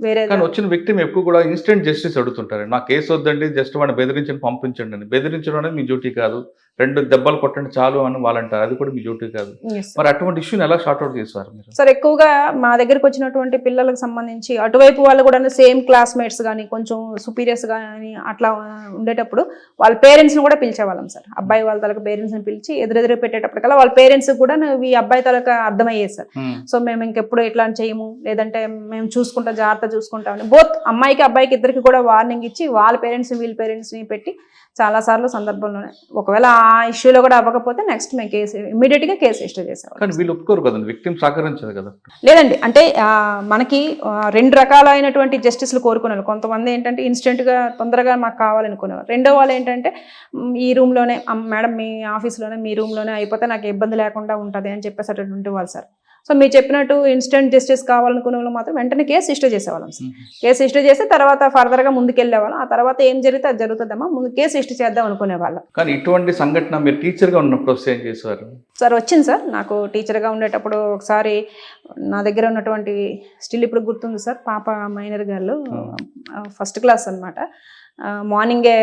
వేరే. కానీ వచ్చిన వ్యక్తి ఎక్కువ కూడా ఇన్స్టెంట్ జస్టిస్ అడుగుతుంటారు. నా కేసు వద్దండి, జస్ట్ వాడిని బెదిరించండి పంపించండి అని. బెదిరించడం అనేది మీ డ్యూటీ కాదు, 2 దెబ్బలు కొట్టండి చాలు అని వాళ్ళంటారు, అది కూడా మీ డ్యూటీ కాదు. మరి అటువంటి ఇష్యూని ఎలా షార్ట్అవుట్ చేస్తారు మీరు? సార్ ఎక్కువగా మా దగ్గరికి వచ్చినటువంటి పిల్లలకు సంబంధించి అటువైపు వాళ్ళు కూడా సేమ్ క్లాస్మేట్స్ కానీ కొంచెం సుపీరియర్స్ కానీ అట్లా ఉండేటప్పుడు వాళ్ళ పేరెంట్స్ని కూడా పిలిచేవాళ్ళం సార్. అబ్బాయి వాళ్ళ తలక పేరెంట్స్ని పిలిచి ఎదురెదురు పెట్టేటప్పటికల్లా వాళ్ళ పేరెంట్స్ కూడా ఈ అబ్బాయి తలక అర్థమయ్యేది సార్. సో మేము ఇంకెప్పుడు ఇట్లా చేయము, లేదంటే మేము చూసుకుంటాం, జాగ్రత్త చూసుకుంటామని బోత్ అమ్మాయికి అబ్బాయికి ఇద్దరికి కూడా వార్నింగ్ ఇచ్చి వాళ్ళ పేరెంట్స్ని వీళ్ళ పేరెంట్స్ని పెట్టి చాలాసార్లు సందర్భంలోనే, ఒకవేళ ఆ ఇష్యూలో కూడా అవ్వకపోతే నెక్స్ట్ మేము ఇమీడియట్గా కేసు రిజిస్టర్ చేసేవాళ్ళం. కానీ వీళ్ళు ఒప్పుకోరు కదండి, విక్టిమ్ సహకరించదు కదా. లేదండి, అంటే మనకి 2 రకాలైనటువంటి జస్టిస్లు కోరుకునేవాళ్ళు. కొంతమంది ఏంటంటే ఇన్స్టెంట్గా తొందరగా మాకు కావాలనుకునేవారు. రెండో వాళ్ళు ఏంటంటే ఈ రూమ్లోనే మేడం మీ ఆఫీస్లోనే మీ రూమ్లోనే అయిపోతే నాకు ఇబ్బంది లేకుండా ఉంటుంది అని చెప్పేసేటటువంటి వాళ్ళు సార్. సో మీరు చెప్పినట్టు ఇన్స్టెంట్ జస్టిస్ కావాలనుకునే వాళ్ళు మాత్రం వెంటనే కేసు రిజిస్టర్ చేసేవాళ్ళం సార్. కేసు రిజిస్టర్ చేసి తర్వాత ఫర్దర్గా ముందుకెళ్ళేవాళ్ళం. ఆ తర్వాత ఏం జరిగితే అది జరుగుతుందమ్మా, ముందు కేసు రిజిస్టర్ చేద్దాం అనుకునేవాళ్ళం. కానీ ఇటువంటి సంఘటన మీరు టీచర్గా ఉన్నప్పుడు ఏం చేసేవారు? సార్ వచ్చింది సార్, నాకు టీచర్గా ఉండేటప్పుడు ఒకసారి నా దగ్గర ఉన్నటువంటి స్టిల్ ఇప్పుడు గుర్తుంది సార్, పాప మైనర్ గర్ల్, ఫస్ట్ క్లాస్ అనమాట. మార్నింగే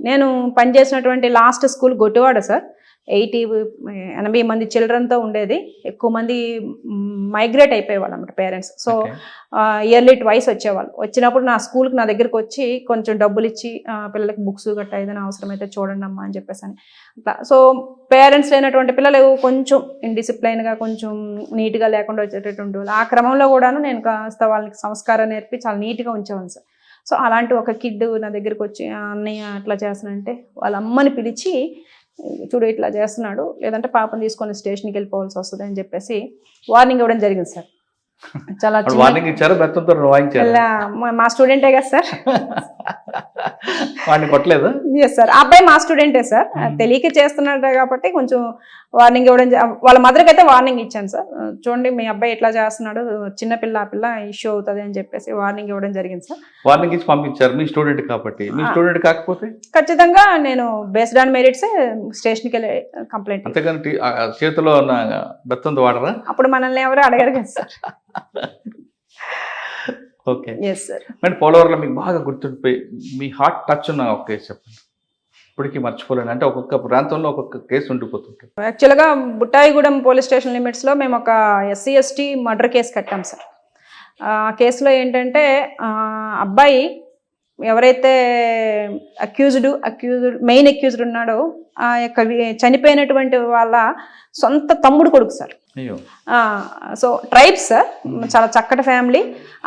నేను పనిచేసినటువంటి లాస్ట్ స్కూల్ గొట్టివాడ సార్. 80 మంది చిల్డ్రన్తో ఉండేది. ఎక్కువ మంది మైగ్రేట్ అయిపోయేవాళ్ళు అన్నమాట పేరెంట్స్. సో ఇయర్లీ ట్వైస్ వచ్చేవాళ్ళు. వచ్చినప్పుడు నా స్కూల్కి నా దగ్గరికి వచ్చి కొంచెం డబ్బులు ఇచ్చి పిల్లలకి బుక్స్ గట్టా ఏదైనా అవసరమైతే చూడండి అమ్మా అని చెప్పేసి అని అట్లా. సో పేరెంట్స్ లేనటువంటి పిల్లలు కొంచెం ఇండిసిప్లైన్గా కొంచెం నీట్గా లేకుండా వచ్చేటటువంటి వాళ్ళు. ఆ క్రమంలో కూడాను నేను కాస్త వాళ్ళకి సంస్కారం నేర్పి చాలా నీట్గా ఉంచేవాను సార్. సో అలాంటి ఒక కిడ్ నా దగ్గరికి వచ్చి అన్నయ్య అట్లా చేస్తానంటే వాళ్ళ అమ్మని పిలిచి చూడు ఇట్లా చేస్తున్నాడు, లేదంటే పాపను తీసుకొని స్టేషన్కి వెళ్ళిపోవాల్సి వస్తుంది అని చెప్పేసి వార్నింగ్ ఇవ్వడం జరిగింది సార్. చాలా వార్నింగ్ ఇచ్చారు, బెత్తంతో మా స్టూడెంటే కదా సార్. వాడిని కొట్టలేదు? ఎస్ సార్, అబ్బాయి మా స్టూడెంటే సార్. తెలియక చేస్తున్నాడు కాబట్టి కొంచెం వార్నింగ్ ఇవ్వడం, వాళ్ళ మదర్కి అయితే వార్నింగ్ ఇచ్చాను సార్. చూడండి మీ అబ్బాయి ఎట్లా చేస్తున్నాడు, చిన్నపిల్ల ఆ పిల్ల ఇష్యూ అవుతుంది అని చెప్పేసి వార్నింగ్ ఇవ్వడం జరిగింది సార్. వార్నింగ్ ఇచ్చి పంపించారు మీ స్టూడెంట్ కాబట్టి. మీ స్టూడెంట్ కాకపోతే ఖచ్చితంగా నేను బేస్డ్ ఆన్ మెరిట్సే స్టేషన్కి వెళ్ళి కంప్లైంట్. అంతేగాని చేతిలో బెత్తంతో వాడరా? అప్పుడు మనల్ని ఎవరు అడగరు కదా సార్. Okay, yes sir. మరి పోలవరంలో మీకు బాగా గుర్తుండిపోయి మీ హార్ట్ టచ్ ఉన్న ఒక కేసు చెప్పండి, ఇప్పటికీ మర్చిపోలేను. అంటే ఒక్కొక్క ప్రాంతంలో ఒక్కొక్క కేసు ఉండిపోతుంటుంది. యాక్చువల్గా బుట్టాయిగూడెం పోలీస్ స్టేషన్ లిమిట్స్లో మేము ఒక SC/ST మర్డర్ కేసు కట్టాం సార్. ఆ కేసులో ఏంటంటే అబ్బాయి ఎవరైతే మెయిన్ అక్యూజ్డ్ ఉన్నాడో ఆ యొక్క చనిపోయినటువంటి వాళ్ళ సొంత తమ్ముడు కొడుకు సార్. సో ట్రైబ్స్ సార్, చాలా చక్కటి ఫ్యామిలీ.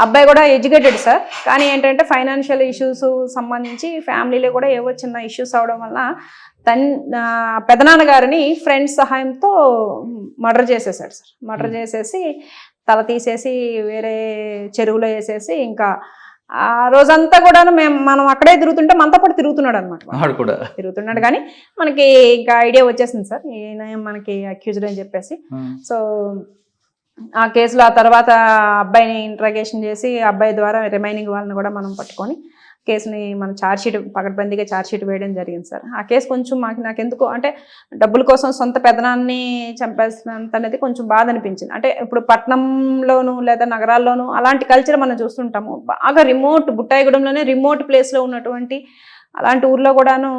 అబ్బాయి కూడా ఎడ్యుకేటెడ్ సార్. కానీ ఏంటంటే ఫైనాన్షియల్ ఇష్యూస్ సంబంధించి ఫ్యామిలీలో కూడా ఏవో చిన్న ఇష్యూస్ అవడం వల్ల పెదనాన్నగారిని ఫ్రెండ్స్ సహాయంతో మర్డర్ చేసేసాడు సార్. మర్డర్ చేసేసి తల తీసేసి వేరే చెరువులో వేసేసి ఇంకా ఆ రోజంతా కూడా మనం అక్కడే తిరుగుతుంటే మనతో పాటు తిరుగుతున్నాడు అనమాట. తిరుగుతున్నాడు కానీ మనకి ఇంకా ఐడియా వచ్చేసింది సార్ ఈయన మనకి అక్యూజ్డ్ అని చెప్పేసి. సో ఆ కేసులో ఆ తర్వాత అబ్బాయిని ఇంట్రాగేషన్ చేసి అబ్బాయి ద్వారా రిమైనింగ్ వాళ్ళని కూడా మనం పట్టుకొని కేసుని మనం ఛార్జ్షీట్ పకడ్బందీగా ఛార్జ్షీట్ వేయడం జరిగింది సార్. ఆ కేసు కొంచెం నాకు ఎందుకో అంటే డబ్బుల కోసం సొంత పెదనాన్ని చంపేసినంత అనేది కొంచెం బాధ అనిపించింది. అంటే ఇప్పుడు పట్టణంలోను లేదా నగరాల్లోనూ అలాంటి కల్చర్ మనం చూస్తుంటాము. బాగా రిమోట్ బుట్టాయిగూడెంలోనే రిమోట్ ప్లేస్లో ఉన్నటువంటి అలాంటి ఊర్లో కూడాను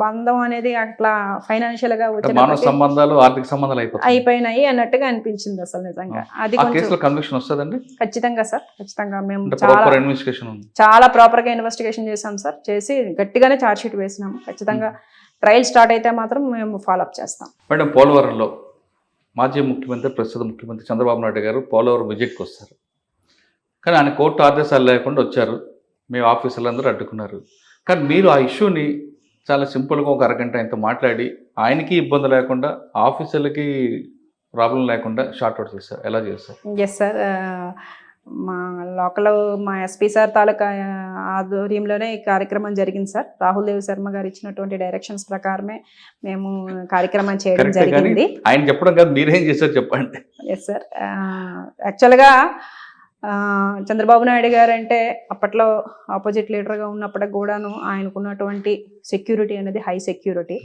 బంధం అనేది అట్లా ఫైనాన్షియల్గా మానవ సంబంధాలు ఆర్థిక సంబంధాలు అయిపోయినాయి అన్నట్టుగా అనిపించింది అసలు నిజంగా. అది కొంచెం కన్విక్షన్ వస్తుందండి. ఖచ్చితంగా సార్, ఖచ్చితంగా మేము చాలా ప్రాపర్గా ఇన్వెస్టిగేషన్ చేసాం సార్. చేసి గట్టిగానే ఛార్జ్ షీట్ వేసినాము. ఖచ్చితంగా ట్రయల్ స్టార్ట్ అయితే మాత్రం మేము ఫాలోఅప్ చేస్తాం. మేడం, పోలవరంలో మాజీ ముఖ్యమంత్రి ప్రస్తుత ముఖ్యమంత్రి చంద్రబాబు నాయుడు గారు పోలవరం విజిట్కి వస్తారు. కానీ ఆయన కోర్టు ఆదేశాలు లేకుండా వచ్చారు. మీ ఆఫీసర్లందరూ అడ్డుకున్నారు. కానీ మీరు ఆ ఇష్యూని చాలా సింపుల్గా ఒక అరగంట ఆయనతో మాట్లాడి ఆయనకి ఇబ్బంది లేకుండా ఆఫీసర్లకి ప్రాబ్లం లేకుండా షార్ట్ అవుట్ చేస్తారు. ఎలా చేస్తారు? ఎస్ సార్, మా లోకల్ మా ఎస్పీ సార్ తాలూకా ఆధ్వర్యంలోనే ఈ కార్యక్రమం జరిగింది సార్. రాహుల్ దేవ్ శర్మ గారు ఇచ్చినటువంటి డైరెక్షన్స్ ప్రకారమే మేము కార్యక్రమం చేయడం జరిగింది. ఆయన చెప్పడం కాదు, మీరేం చేశారు చెప్పండి. ఎస్ సార్, యాక్చువల్గా చంద్రబాబు నాయుడు గారు అంటే అప్పట్లో ఆపోజిట్ లీడర్గా ఉన్నప్పటికి కూడాను ఆయనకున్నటువంటి సెక్యూరిటీ అనేది హై సెక్యూరిటీ.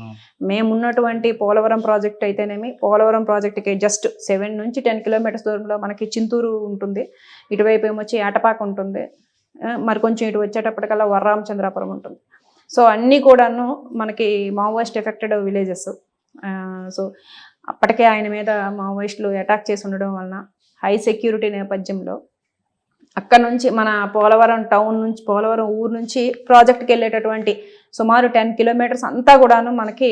మేమున్నటువంటి పోలవరం ప్రాజెక్ట్ అయితేనేమి, పోలవరం ప్రాజెక్ట్కి జస్ట్ 7 నుంచి 10 కిలోమీటర్స్ దూరంలో మనకి చింతూరు ఉంటుంది, ఇటువైపు ఏమొచ్చి ఏటపాక ఉంటుంది, మరి కొంచెం ఇటు వచ్చేటప్పటికల్లా వరరామచంద్రాపురం ఉంటుంది. సో అన్నీ కూడాను మనకి మావోయిస్ట్ ఎఫెక్టెడ్ విలేజెస్. సో అప్పటికే ఆయన మీద మావోయిస్టులు అటాక్ చేసి ఉండడం వలన హై సెక్యూరిటీ నేపథ్యంలో అక్కడ నుంచి మన పోలవరం టౌన్ నుంచి, పోలవరం ఊరు నుంచి ప్రాజెక్ట్కి వెళ్ళేటటువంటి సుమారు 10 కిలోమీటర్స్ అంతా కూడాను మనకి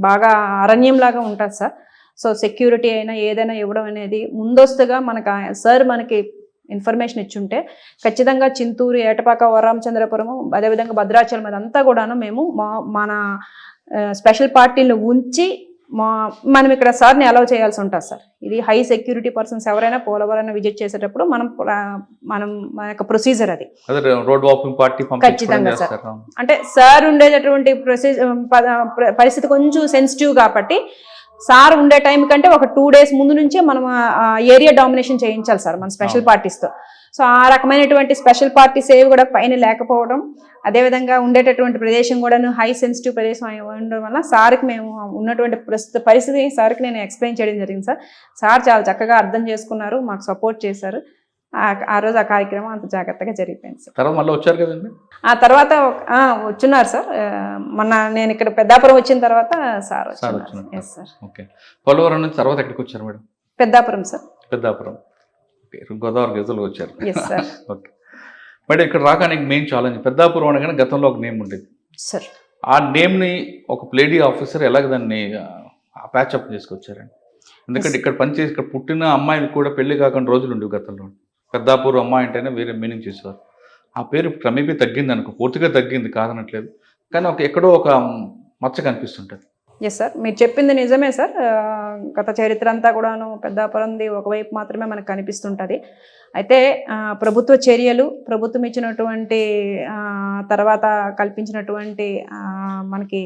బాగా అరణ్యంలాగా ఉంటుంది సార్. సో సెక్యూరిటీ అయినా ఏదైనా ఇవ్వడం అనేది ముందస్తుగా మనకు సార్ మనకి ఇన్ఫర్మేషన్ ఇచ్చుంటే ఖచ్చితంగా చింతూరు, ఏటపాక, వరరామచంద్రపురము, అదేవిధంగా భద్రాచలం అదంతా కూడాను మేము మన స్పెషల్ పార్టీలను ఉంచి మనం ఇక్కడ సార్ని అలౌ చేయాల్సి ఉంటుంది సార్. ఇది హై సెక్యూరిటీ పర్సన్స్ ఎవరైనా పోలవరాన్ని విజిట్ చేసేటప్పుడు మనం మన యొక్క ప్రొసీజర్ అది ఖచ్చితంగా సార్. అంటే సార్ ఉండేటటువంటి పరిస్థితి కొంచెం సెన్సిటివ్ కాబట్టి సార్ ఉండే టైం కంటే ఒక 2 days ముందు నుంచే మనం ఏరియా డామినేషన్ చేయించాలి సార్ మన స్పెషల్ పార్టీస్తో. సో ఆ రకమైనటువంటి స్పెషల్ పార్టీస్ ఏవి కూడా పైన లేకపోవడం, అదేవిధంగా ఉండేటటువంటి ప్రదేశం కూడా హై సెన్సిటివ్ ప్రదేశం ఉండడం వల్ల సార్కి మేము ఉన్నటువంటి ప్రస్తుత పరిస్థితి సార్కి నేను ఎక్స్ప్లెయిన్ చేయడం జరిగింది సార్. సార్ చాలా చక్కగా అర్థం చేసుకున్నారు, మాకు సపోర్ట్ చేశారు. ఆ రోజు ఆ కార్యక్రమం అంత జాగ్రత్తగా జరిగిపోయింది సార్. ఆ తర్వాత వచ్చున్నారు సార్. మొన్న నేను ఇక్కడ పెద్దాపురం వచ్చిన తర్వాత సార్ వచ్చారు. Yes sir. పోలవరం నుంచి తర్వాత ఎక్కడికి వచ్చారు మేడం? పెద్దాపురం సార్. పెద్దాపురం, గోదావరి గజలు వచ్చారు. Yes sir. ఓకే మేడం, ఇక్కడ రాకానికి మెయిన్ ఛాలెంజ్ పెద్దాపురం అనగానే గతంలో ఒక నేమ్ ఉండేది సార్. ఆ నేమ్ని ఒక లేడీ ఆఫీసర్ ఎలాగ దాన్ని ప్యాచప్ చేసుకొచ్చారండి? ఎందుకంటే ఇక్కడ పనిచేసి ఇక్కడ పుట్టిన అమ్మాయిలు కూడా పెళ్లి కాకుండా రోజులు ఉండేవి గతంలో. పెద్దాపురం అమ్మాయి అంటేనే వేరే మీనింగ్ చేసేవారు. ఆ పేరు క్రమేపీ తగ్గింది అనుకో, పూర్తిగా తగ్గింది కాదనట్లేదు, కానీ ఎక్కడో ఒక మచ్చ కనిపిస్తుంటుంది. ఎస్ సార్, మీరు చెప్పింది నిజమే సార్. గత చరిత్ర అంతా కూడాను పెద్దాపురంది ఒకవైపు మాత్రమే మనకు కనిపిస్తుంటుంది. అయితే ప్రభుత్వ చర్యలు, ప్రభుత్వం ఇచ్చినటువంటి తర్వాత కల్పించినటువంటి మనకి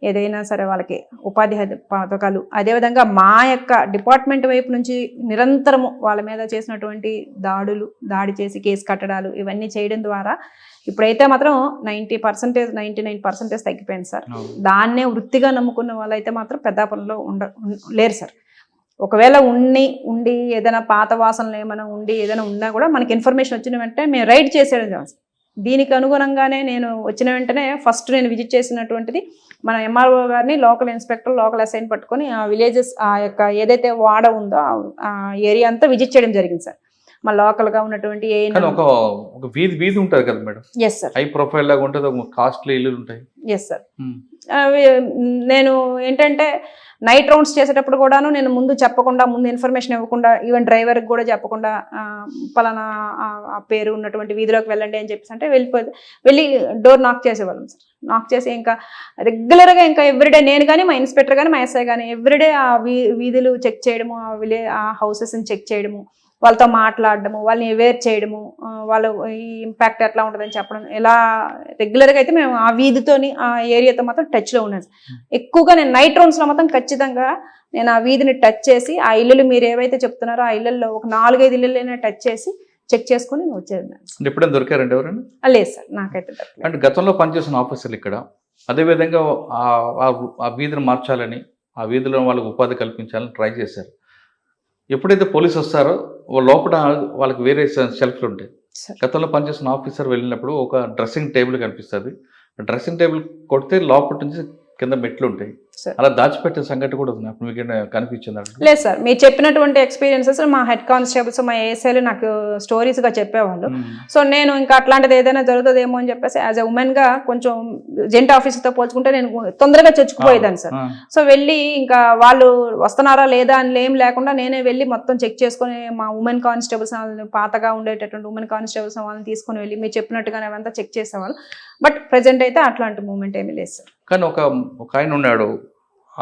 ఏదైనా సరే వాళ్ళకి ఉపాధి పథకాలు, అదేవిధంగా మా యొక్క డిపార్ట్మెంట్ వైపు నుంచి నిరంతరము వాళ్ళ మీద చేసినటువంటి దాడి చేసి కేసు కట్టడాలు ఇవన్నీ చేయడం ద్వారా ఇప్పుడైతే మాత్రం 90%, 99% తగ్గిపోయింది సార్. దాన్నే వృత్తిగా నమ్ముకున్న వాళ్ళైతే మాత్రం పెద్దాపురంలో లేరు సార్. ఒకవేళ ఉండి ఏదైనా పాత వాసనలు ఏమైనా ఉండి ఏదైనా ఉన్నా కూడా మనకి ఇన్ఫర్మేషన్ వచ్చిన వెంటనే మేము రైడ్ చేసేయడం. దీనికి అనుగుణంగానే నేను వచ్చిన వెంటనే ఫస్ట్ నేను విజిట్ చేసినటువంటిది మన ఎంఆర్ఓ గారిని, లోకల్ ఇన్స్పెక్టర్, లోకల్ అసైన్ పట్టుకొని ఆ విలేజెస్ ఆ యొక్క ఏదైతే వాడ ఉందో ఆ ఏరియా అంతా విజిట్ చేయడం జరిగింది సార్. మా లోకల్గా ఉన్నటువంటి ఒక వీధి ఉంటుంది కదా madam? Yes sir. High profile లాగా ఉంటుంది, కాస్ట్లీ ఇల్లు ఉంటాయి. Yes sir. నేను ఏంటంటే నైట్ రౌండ్స్ చేసేటప్పుడు కూడాను నేను ముందు చెప్పకుండా, ముందు ఇన్ఫర్మేషన్ ఇవ్వకుండా, ఈవెన్ డ్రైవర్కి కూడా చెప్పకుండా పలానా ఆ పేరు ఉన్నటువంటి వీధిలోకి వెళ్ళండి అని చెప్పేసి అంటే వెళ్ళి డోర్ నాక్ చేసేవాళ్ళం సార్. నాక్ చేసి ఇంకా రెగ్యులర్గా ఇంకా ఎవ్రీడే నేను కానీ, మా ఇన్స్పెక్టర్ కానీ, మా ఎస్ఐ కానీ ఎవ్రీడే ఆ వీధులు చెక్ చేయడము, ఆ హౌసెస్ని చెక్ చేయడము, వాళ్ళతో మాట్లాడడము, వాళ్ళని అవేర్ చేయడము, వాళ్ళు ఈ ఇంపాక్ట్ ఎట్లా ఉంటుందని చెప్పడం, ఇలా రెగ్యులర్గా అయితే మేము ఆ వీధితోని ఆ ఏరియాతో మాత్రం టచ్లో ఉన్నాను. ఎక్కువగా నేను నైట్ రౌండ్స్లో మాత్రం ఖచ్చితంగా నేను ఆ వీధిని టచ్ చేసి ఆ ఇల్లులు మీరు ఏవైతే చెప్తున్నారో ఆ ఇళ్ళల్లో ఒక 4-5 ఇళ్ళైనా టచ్ చేసి చెక్ చేసుకుని వచ్చేది. ఎప్పుడైనా దొరికారండి ఎవరైనా? లేదు సార్, నాకైతే అంటే గతంలో పనిచేసిన ఆఫీసర్లు ఇక్కడ అదేవిధంగా ఆ వీధిని మార్చాలని, ఆ వీధిలో వాళ్ళకి ఉపాధి కల్పించాలని ట్రై చేశారు. ఎప్పుడైతే పోలీసు వస్తారో లోపల వాళ్ళకి వేరే షెల్ఫ్లు ఉంటాయి. గతంలో పనిచేసిన ఆఫీసర్ వెళ్ళినప్పుడు ఒక డ్రెస్సింగ్ టేబుల్ కనిపిస్తుంది, డ్రెస్సింగ్ టేబుల్ కొడితే లోపల నుంచి కింద మెట్లు ఉంటాయి, సార్. అలా దాచిపెట్టిన సంగతి కూడా ఉంది. అప్పుడు మీకు కనిపించింది? లేదు సార్, మీరు చెప్పినటువంటి ఎక్స్పీరియన్సెస్ మా హెడ్ కానిస్టేబుల్స్ మా ఏఎస్ఐలు నాకు స్టోరీస్గా చెప్పేవాళ్ళు. సో నేను ఇంకా అట్లాంటిది ఏదైనా జరుగుతుందేమో అని చెప్పేసి యాజ్ ఎ ఉమెన్గా కొంచెం జెంట్ ఆఫీసర్తో పోల్చుకుంటే నేను తొందరగా చొచ్చుకుపోయేదాన్ని సార్. సో వెళ్ళి ఇంకా వాళ్ళు వస్తున్నారా లేదా అని ఏం లేకుండా నేనే వెళ్ళి మొత్తం చెక్ చేసుకొని మా ఉమెన్ కానిస్టేబుల్స్ పాతగా ఉండేటటువంటి ఉమెన్ కానిస్టేబుల్స్ వాళ్ళని తీసుకొని వెళ్ళి మీరు చెప్పినట్టుగానే అవంతా చెక్ చేసేవాళ్ళు. బట్ ప్రజెంట్ అయితే అట్లాంటి మూమెంట్ ఏమీ లేదు సార్. కానీ ఒక ఆయన ఉన్నాడు,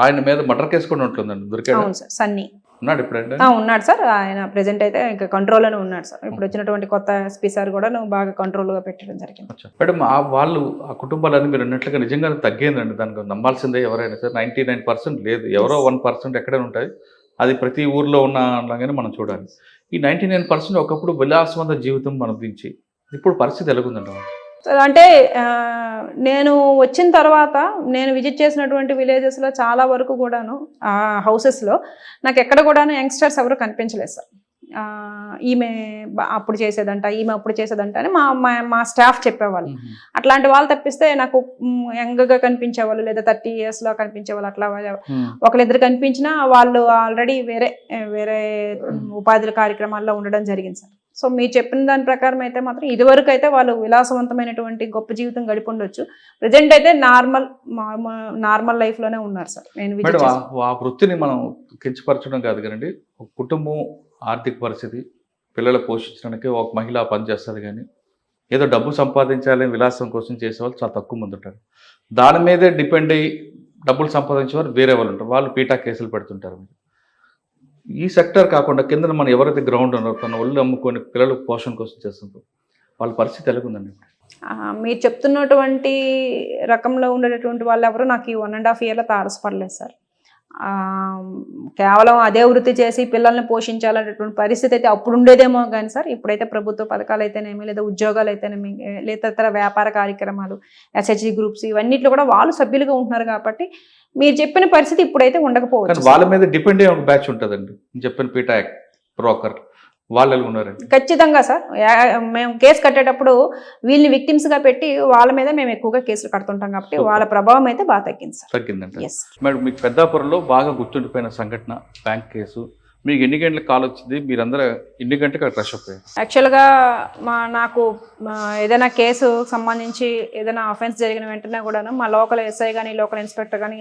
ఆయన మీద మర్డర్ కేసు కూడా ఉంటుందండి, దొరికాడు? అవును సార్, సన్నీ ఉన్నాడు ఇప్పుడంటే? ఉన్నాడు సార్, ఆయన ప్రెజెంట్ అయితే ఇంకా కంట్రోల్లోనే ఉన్నాడు సార్. ఇప్పుడు వచ్చినటువంటి కొత్త ఎస్పీ సార్ కూడా బాగా కంట్రోల్గా పెట్టడం జరిగింది. మేడం, వాళ్ళు ఆ కుటుంబాలన్నీ మీరు అన్నట్లుగా నిజంగా తగ్గిందండి, దానికి నమ్మాల్సిందే ఎవరైనా సార్. 99% లేదు, ఎవరో 1% ఎక్కడైనా ఉంటాయి, అది ప్రతి ఊర్లో ఉన్నలాగానే మనం చూడాలి. ఈ 99% ఒకప్పుడు విలాసవంత జీవితం మనం దించి ఇప్పుడు పరిస్థితి ఎలాగుందండి? అంటే నేను వచ్చిన తర్వాత నేను విజిట్ చేసినటువంటి విలేజెస్లో చాలా వరకు కూడాను ఆ హౌసెస్లో నాకు ఎక్కడ కూడాను యంగ్స్టర్స్ ఎవరు కనిపించలేదు సార్. ఈమె అప్పుడు చేసేదంట, ఈమె అప్పుడు చేసేదంట అని మా స్టాఫ్ చెప్పేవాళ్ళు. అట్లాంటి వాళ్ళు తప్పిస్తే నాకు యంగ్గా కనిపించేవాళ్ళు లేదా 30 yearsలో కనిపించేవాళ్ళు. అట్లా ఒకరిద్దరు కనిపించినా వాళ్ళు ఆల్రెడీ వేరే ఉపాధి కార్యక్రమాల్లో ఉండడం జరిగింది సార్. సో మీరు చెప్పిన దాని ప్రకారం అయితే మాత్రం ఇదివరకు అయితే వాళ్ళు విలాసవంతమైనటువంటి గొప్ప జీవితం గడిపి ఉండొచ్చు. ప్రజెంట్ అయితే నార్మల్ లైఫ్లోనే ఉన్నారు సార్. నేను ఆ వృత్తిని మనం కించపరచడం కాదు కదండి, ఒక కుటుంబం ఆర్థిక పరిస్థితి పిల్లలు పోషించడానికి ఒక మహిళ పనిచేస్తుంది, కానీ ఏదో డబ్బు సంపాదించాలని విలాసం కోసం చేసేవాళ్ళు చాలా తక్కువ మంది ఉంటారు. దాని మీదే డిపెండ్ అయ్యి డబ్బులు సంపాదించేవారు వేరే వాళ్ళు ఉంటారు, వాళ్ళు పీటా కేసులు పెడుతుంటారు. ఈ సెక్టర్ కాకుండా కింద మనం ఎవరైతే గ్రౌండ్ ఉన్నారో తన ఒళ్ళు అమ్ముకొని పిల్లలు పోషణ కోసం చేస్తుంటారు, వాళ్ళ పరిస్థితి ఎలాగుందండి? మీరు చెప్తున్నటువంటి రకంలో ఉండేటటువంటి వాళ్ళు ఎవరు నాకు ఈ 1.5 yearలో తారసపడలేదు సార్. కేవలం అదే వృత్తి చేసి పిల్లల్ని పోషించాలనేటువంటి పరిస్థితి అయితే అప్పుడు ఉండేదేమో కానీ సార్, ఇప్పుడైతే ప్రభుత్వ పథకాలు అయితేనేమి లేదా ఉద్యోగాలు అయితేనేమి లేదా ఇతర వ్యాపార కార్యక్రమాలు SHG గ్రూప్స్ ఇవన్నిట్లో కూడా వాళ్ళు సభ్యులుగా ఉంటున్నారు కాబట్టి మీరు చెప్పిన పరిస్థితి ఇప్పుడైతే ఉండకపోవచ్చు. వాళ్ళ మీద డిపెండ్ అయ్యే ఒక బ్యాచ్ ఉంటుందండి, చెప్పిన పీటా బ్రోకర్ వాళ్ళు ఉన్నారండి. ఖచ్చితంగా సార్, మేము కేసు కట్టేటప్పుడు వీళ్ళని విక్టిమ్స్గా పెట్టి వాళ్ళ మీద మేము ఎక్కువగా కేసులు కడుతుంటాం కాబట్టి వాళ్ళ ప్రభావం అయితే బాగా తగ్గింది సార్. తగ్గిందండి. మేడం, మీకు పెద్దాపురంలో బాగా గుర్తుండిపోయిన సంఘటన బ్యాంక్ కేసు, మీకు ఎన్ని గంటలకు కాల్ వచ్చింది, మీరందరూ ఎన్ని గంటలకు అక్కడ రష్ అయిపోయారు? యాక్చువల్గా నాకు ఏదైనా కేసు సంబంధించి ఏదైనా అఫెన్స్ జరిగిన వెంటనే కూడాను మా లోకల్ ఎస్ఐ కానీ లోకల్ ఇన్స్పెక్టర్ కానీ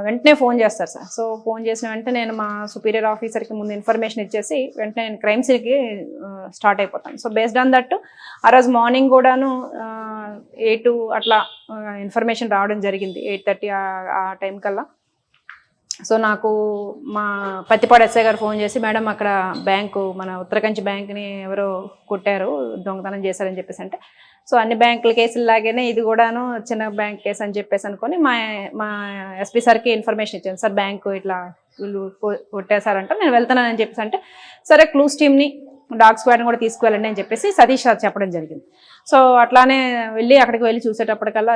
వెంటనే ఫోన్ చేస్తారు సార్. సో ఫోన్ చేసిన వెంటనే నేను మా సుపీరియర్ ఆఫీసర్కి ముందు ఇన్ఫర్మేషన్ ఇచ్చేసి వెంటనే నేను క్రైమ్ సీన్కి స్టార్ట్ అయిపోతాను. సో బేస్డ్ ఆన్ దట్ ఆ రోజు మార్నింగ్ కూడాను 8 అట్లా ఇన్ఫర్మేషన్ రావడం జరిగింది, 8:30 ఆ టైం కల్లా. సో నాకు మా పత్తిపాడు ఎస్ఐ గారు ఫోన్ చేసి, మేడం అక్కడ బ్యాంకు మన ఉత్తరకంచి బ్యాంక్ని ఎవరో కొట్టారు, దొంగతనం చేశారని చెప్పేసి అంటే, సో అన్ని బ్యాంకుల కేసులు లాగానే ఇది కూడాను చిన్న బ్యాంక్ కేసు అని చెప్పేసి అనుకొని మా ఎస్పీ సార్కి ఇన్ఫర్మేషన్ ఇచ్చాను. సార్ బ్యాంకు ఇట్లా వీళ్ళు కొట్టేశారంట, నేను వెళ్తున్నానని చెప్పేసి అంటే, సరే క్లూస్ టీమ్ని డాగ్ స్క్వాడ్ని కూడా తీసుకువెళ్ళండి అని చెప్పేసి సతీష్ సార్ చెప్పడం జరిగింది. సో అట్లానే అక్కడికి వెళ్ళి చూసేటప్పటికల్లా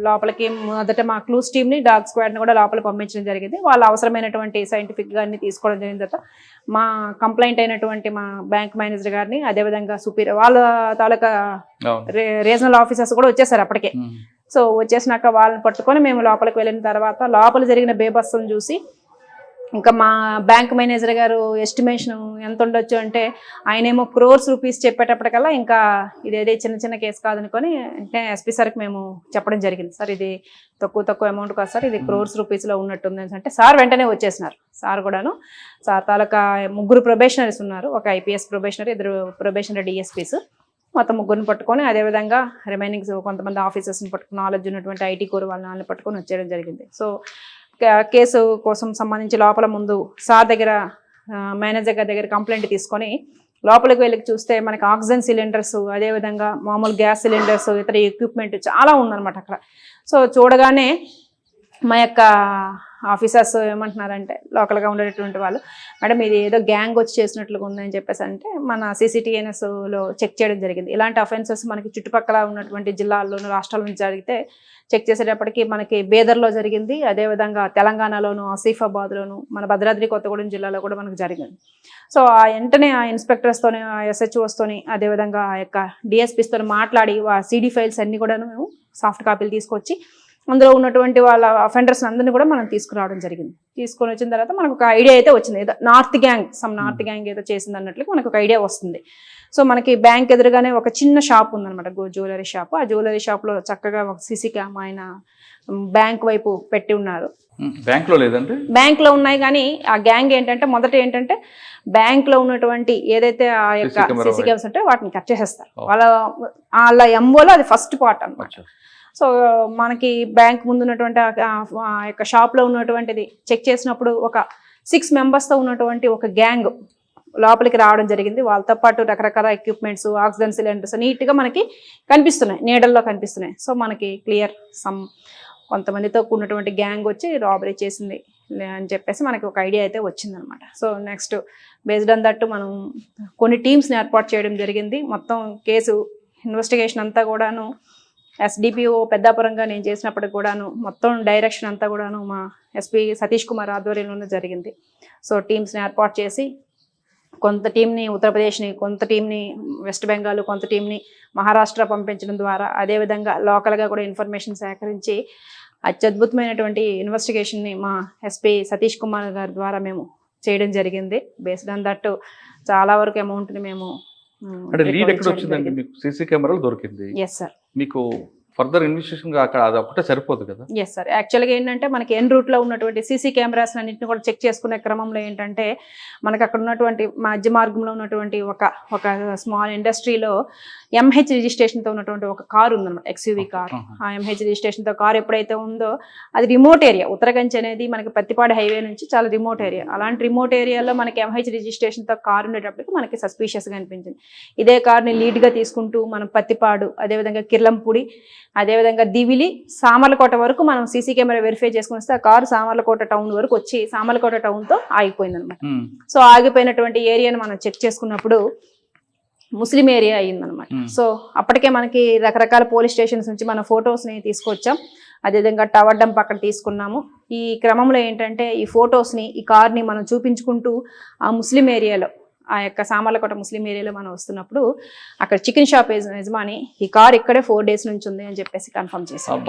లోపలికి మొదట మా క్లూస్ టీమ్ని డాగ్ స్క్వాడ్ని కూడా లోపల పంపించడం జరిగింది. వాళ్ళు అవసరమైనటువంటి సైంటిఫిక్గా అన్ని తీసుకోవడం జరిగిన తర్వాత మా కంప్లైంట్ అయినటువంటి మా బ్యాంక్ మేనేజర్ గారిని, అదేవిధంగా సుపీరియర్ వాళ్ళ తాలూకా రీజనల్ ఆఫీసర్స్ కూడా వచ్చేసారు అప్పటికే. సో వచ్చేసినాక వాళ్ళని పట్టుకొని మేము లోపలికి వెళ్ళిన తర్వాత లోపల జరిగిన బేబస్సులను చూసి ఇంకా మా బ్యాంక్ మేనేజర్ గారు ఎస్టిమేషన్ ఎంత ఉండొచ్చు అంటే ఆయనేమో crores రూపీస్ చెప్పేటప్పటికల్లా ఇంకా ఇదేదే చిన్న కేసు కాదనుకొని అంటే ఎస్పీ సార్కి మేము చెప్పడం జరిగింది. సార్ ఇది తక్కువ అమౌంట్ కాదు సార్, ఇది crores రూపీస్లో ఉన్నట్టుంది అంటే సార్ వెంటనే వచ్చేసినారు. సార్ కూడాను సార్ తాలూకా 3 ప్రొబేషనరీస్ ఉన్నారు, ఒక IPS ప్రొబేషనరీ, 2 ప్రొబేషనరీ DSPs, మొత్తం 3 పట్టుకొని అదేవిధంగా రిమైనింగ్ కొంతమంది ఆఫీసర్స్ని పట్టుకుని నాలెడ్జ్ ఉన్నటువంటి IT కోర్ వాళ్ళని పట్టుకొని వచ్చేయడం జరిగింది. సో కేసు కోసం సంబంధించి లోపల ముందు సార్ దగ్గర మేనేజర్ గారి దగ్గర కంప్లైంట్ తీసుకొని లోపలికి వెళ్ళి చూస్తే మనకి ఆక్సిజన్ సిలిండర్స్, అదేవిధంగా మామూలు గ్యాస్ సిలిండర్స్, ఇతర ఎక్విప్మెంట్ చాలా ఉందన్నమాట అక్కడ. సో చూడగానే మా యొక్క ఆఫీసర్స్ ఏమంటున్నారంటే లోకల్గా ఉండేటటువంటి వాళ్ళు, మేడం ఇది ఏదో గ్యాంగ్ వచ్చి చేసినట్లుగా ఉందని చెప్పేసి అంటే మన CCTNSలో చెక్ చేయడం జరిగింది. ఇలాంటి అఫెన్సెస్ మనకి చుట్టుపక్కల ఉన్నటువంటి జిల్లాల్లోనూ రాష్ట్రాల నుంచి జరిగితే చెక్ చేసేటప్పటికి మనకి బేదర్లో జరిగింది, అదేవిధంగా తెలంగాణలోను, ఆసిఫాబాద్లోను, మన భద్రాద్రి కొత్తగూడెం జిల్లాలో కూడా మనకు జరిగింది. సో ఆ వెంటనే ఆ ఇన్స్పెక్టర్స్తోని, ఆ SHOస్తోని, అదేవిధంగా ఆ యొక్క DSPస్తోని మాట్లాడి ఆ CD ఫైల్స్ అన్నీ కూడా మేము సాఫ్ట్ కాపీలు తీసుకొచ్చి అందులో ఉన్నటువంటి వాళ్ళ అఫెండర్స్ అందరినీ కూడా మనం తీసుకురావడం జరిగింది. తీసుకొని వచ్చిన తర్వాత మనకు ఒక ఐడియా అయితే వచ్చింది, ఏదో నార్త్ గ్యాంగ్ ఏదో చేసింది అన్నట్లు మనకు ఒక ఐడియా వస్తుంది. సో మనకి బ్యాంక్ ఎదురుగానే ఒక చిన్న షాప్ ఉందన్నమాట, జ్యువెలరీ షాప్. ఆ జ్యువెలరీ షాప్లో చక్కగా ఒక సీసీ క్యామ్ ఆయన బ్యాంక్ వైపు పెట్టి ఉన్నారు. బ్యాంక్లో లేదంటే బ్యాంక్లో ఉన్నాయి, కానీ ఆ గ్యాంగ్ ఏంటంటే మొదట ఏంటంటే బ్యాంక్లో ఉన్నటువంటి ఏదైతే ఆ యొక్క సీసీ కెమెరాస్ ఉంటే వాటిని కట్ చేసేస్తారు. వాళ్ళ ఎంఓలో అది ఫస్ట్ పార్ట్ అన్నమాట. సో మనకి బ్యాంక్ ముందు ఉన్నటువంటి ఆ యొక్క షాప్లో ఉన్నటువంటిది చెక్ చేసినప్పుడు ఒక 6 మెంబర్స్తో ఉన్నటువంటి ఒక గ్యాంగ్ లోపలికి రావడం జరిగింది. వాళ్ళతో పాటు రకరకాల ఎక్విప్మెంట్స్, ఆక్సిజన్ సిలిండర్స్ నీట్గా మనకి కనిపిస్తున్నాయి, నీడల్లో కనిపిస్తున్నాయి. సో మనకి క్లియర్ కొంతమందితో కూడినటువంటి గ్యాంగ్ వచ్చి రాబరీ చేసింది అని చెప్పేసి మనకి ఒక ఐడియా అయితే వచ్చిందనమాట. So next based on that మనం కొన్ని టీమ్స్ని ఏర్పాటు చేయడం జరిగింది. మొత్తం కేసు ఇన్వెస్టిగేషన్ అంతా కూడాను ఎస్డిపిఓ పెద్దాపురంగా నేను చేసినప్పటికి కూడాను మొత్తం డైరెక్షన్ అంతా కూడాను మా ఎస్పీ సతీష్ కుమార్ ఆధ్వర్యంలోనే జరిగింది. సో టీమ్స్ని ఏర్పాటు చేసి కొంత టీంని ఉత్తరప్రదేశ్ని, కొంత టీంని వెస్ట్ బెంగాల్, కొంత టీంని మహారాష్ట్ర పంపించడం ద్వారా అదేవిధంగా లోకల్గా కూడా ఇన్ఫర్మేషన్ సేకరించి అత్యద్భుతమైనటువంటి ఇన్వెస్టిగేషన్ని మా ఎస్పీ సతీష్ కుమార్ గారి ద్వారా మేము చేయడం జరిగింది. బేస్డ్ ఆన్ దట్ చాలా వరకు అమౌంట్ని మేము లీడ్ ఎక్కడ వచ్చిందండి మీకు? సీసీ కెమెరాలు దొరికింది. Yes sir. మీకు ఫర్దర్ ఇన్వెస్టిగేషన్ అక్కడ అది ఒకటే సరిపోదు కదా? Yes sir. యాక్చువల్గా ఏంటంటే మనకి ఎన్ రూట్లో ఉన్నటువంటి సీసీ కెమెరాస్ అన్నింటిని కూడా చెక్ చేసుకునే క్రమంలో ఏంటంటే మనకు అక్కడ ఉన్నటువంటి మధ్య మార్గంలో ఉన్నటువంటి ఒక స్మాల్ ఇండస్ట్రీలో ఎంహెచ్ రిజిస్ట్రేషన్తో ఉన్నటువంటి ఒక కారు ఉందన్నమాట, ఎక్స్యూవీ కార్. ఆ ఎంహెచ్ రిజిస్ట్రేషన్తో కార్ ఎప్పుడైతే ఉందో అది రిమోట్ ఏరియా. ఉత్తరగంజ్ అనేది మనకి పత్తిపాడు హైవే నుంచి చాలా రిమోట్ ఏరియా. అలాంటి రిమోట్ ఏరియాలో మనకి ఎంహెచ్ రిజిస్ట్రేషన్తో కారు ఉండేటప్పటికి మనకి సస్పీషియస్గా అనిపించింది. ఇదే కార్ని లీడ్గా తీసుకుంటూ మనం పత్తిపాడు, అదేవిధంగా కిర్లంపూడి, అదేవిధంగా దివిలి, సామర్లకోట వరకు మనం సీసీ కెమెరా వెరిఫై చేసుకుని వస్తే ఆ కారు సామర్లకోట టౌన్ వరకు వచ్చి సామర్లకోట టౌన్తో ఆగిపోయింది అనమాట. సో ఆగిపోయినటువంటి ఏరియాను మనం చెక్ చేసుకున్నప్పుడు ముస్లిం ఏరియా అయ్యిందనమాట. సో అప్పటికే మనకి రకరకాల పోలీస్ స్టేషన్స్ నుంచి మన ఫొటోస్ని తీసుకొచ్చాం. అదేవిధంగా టవర్ డంప్ అక్కడ తీసుకున్నాము. ఈ క్రమంలో ఏంటంటే ఈ ఫొటోస్ని, ఈ కార్ని మనం చూపించుకుంటూ ఆ ముస్లిం ఏరియాలో, ఆ యొక్క సామర్లకోట ముస్లిం ఏరియాలో మనం వస్తున్నప్పుడు అక్కడ చికెన్ షాప్ యజమాని ఈ కార్ ఇక్కడే 4 days నుంచి ఉంది అని చెప్పేసి కన్ఫర్మ్ చేశాం.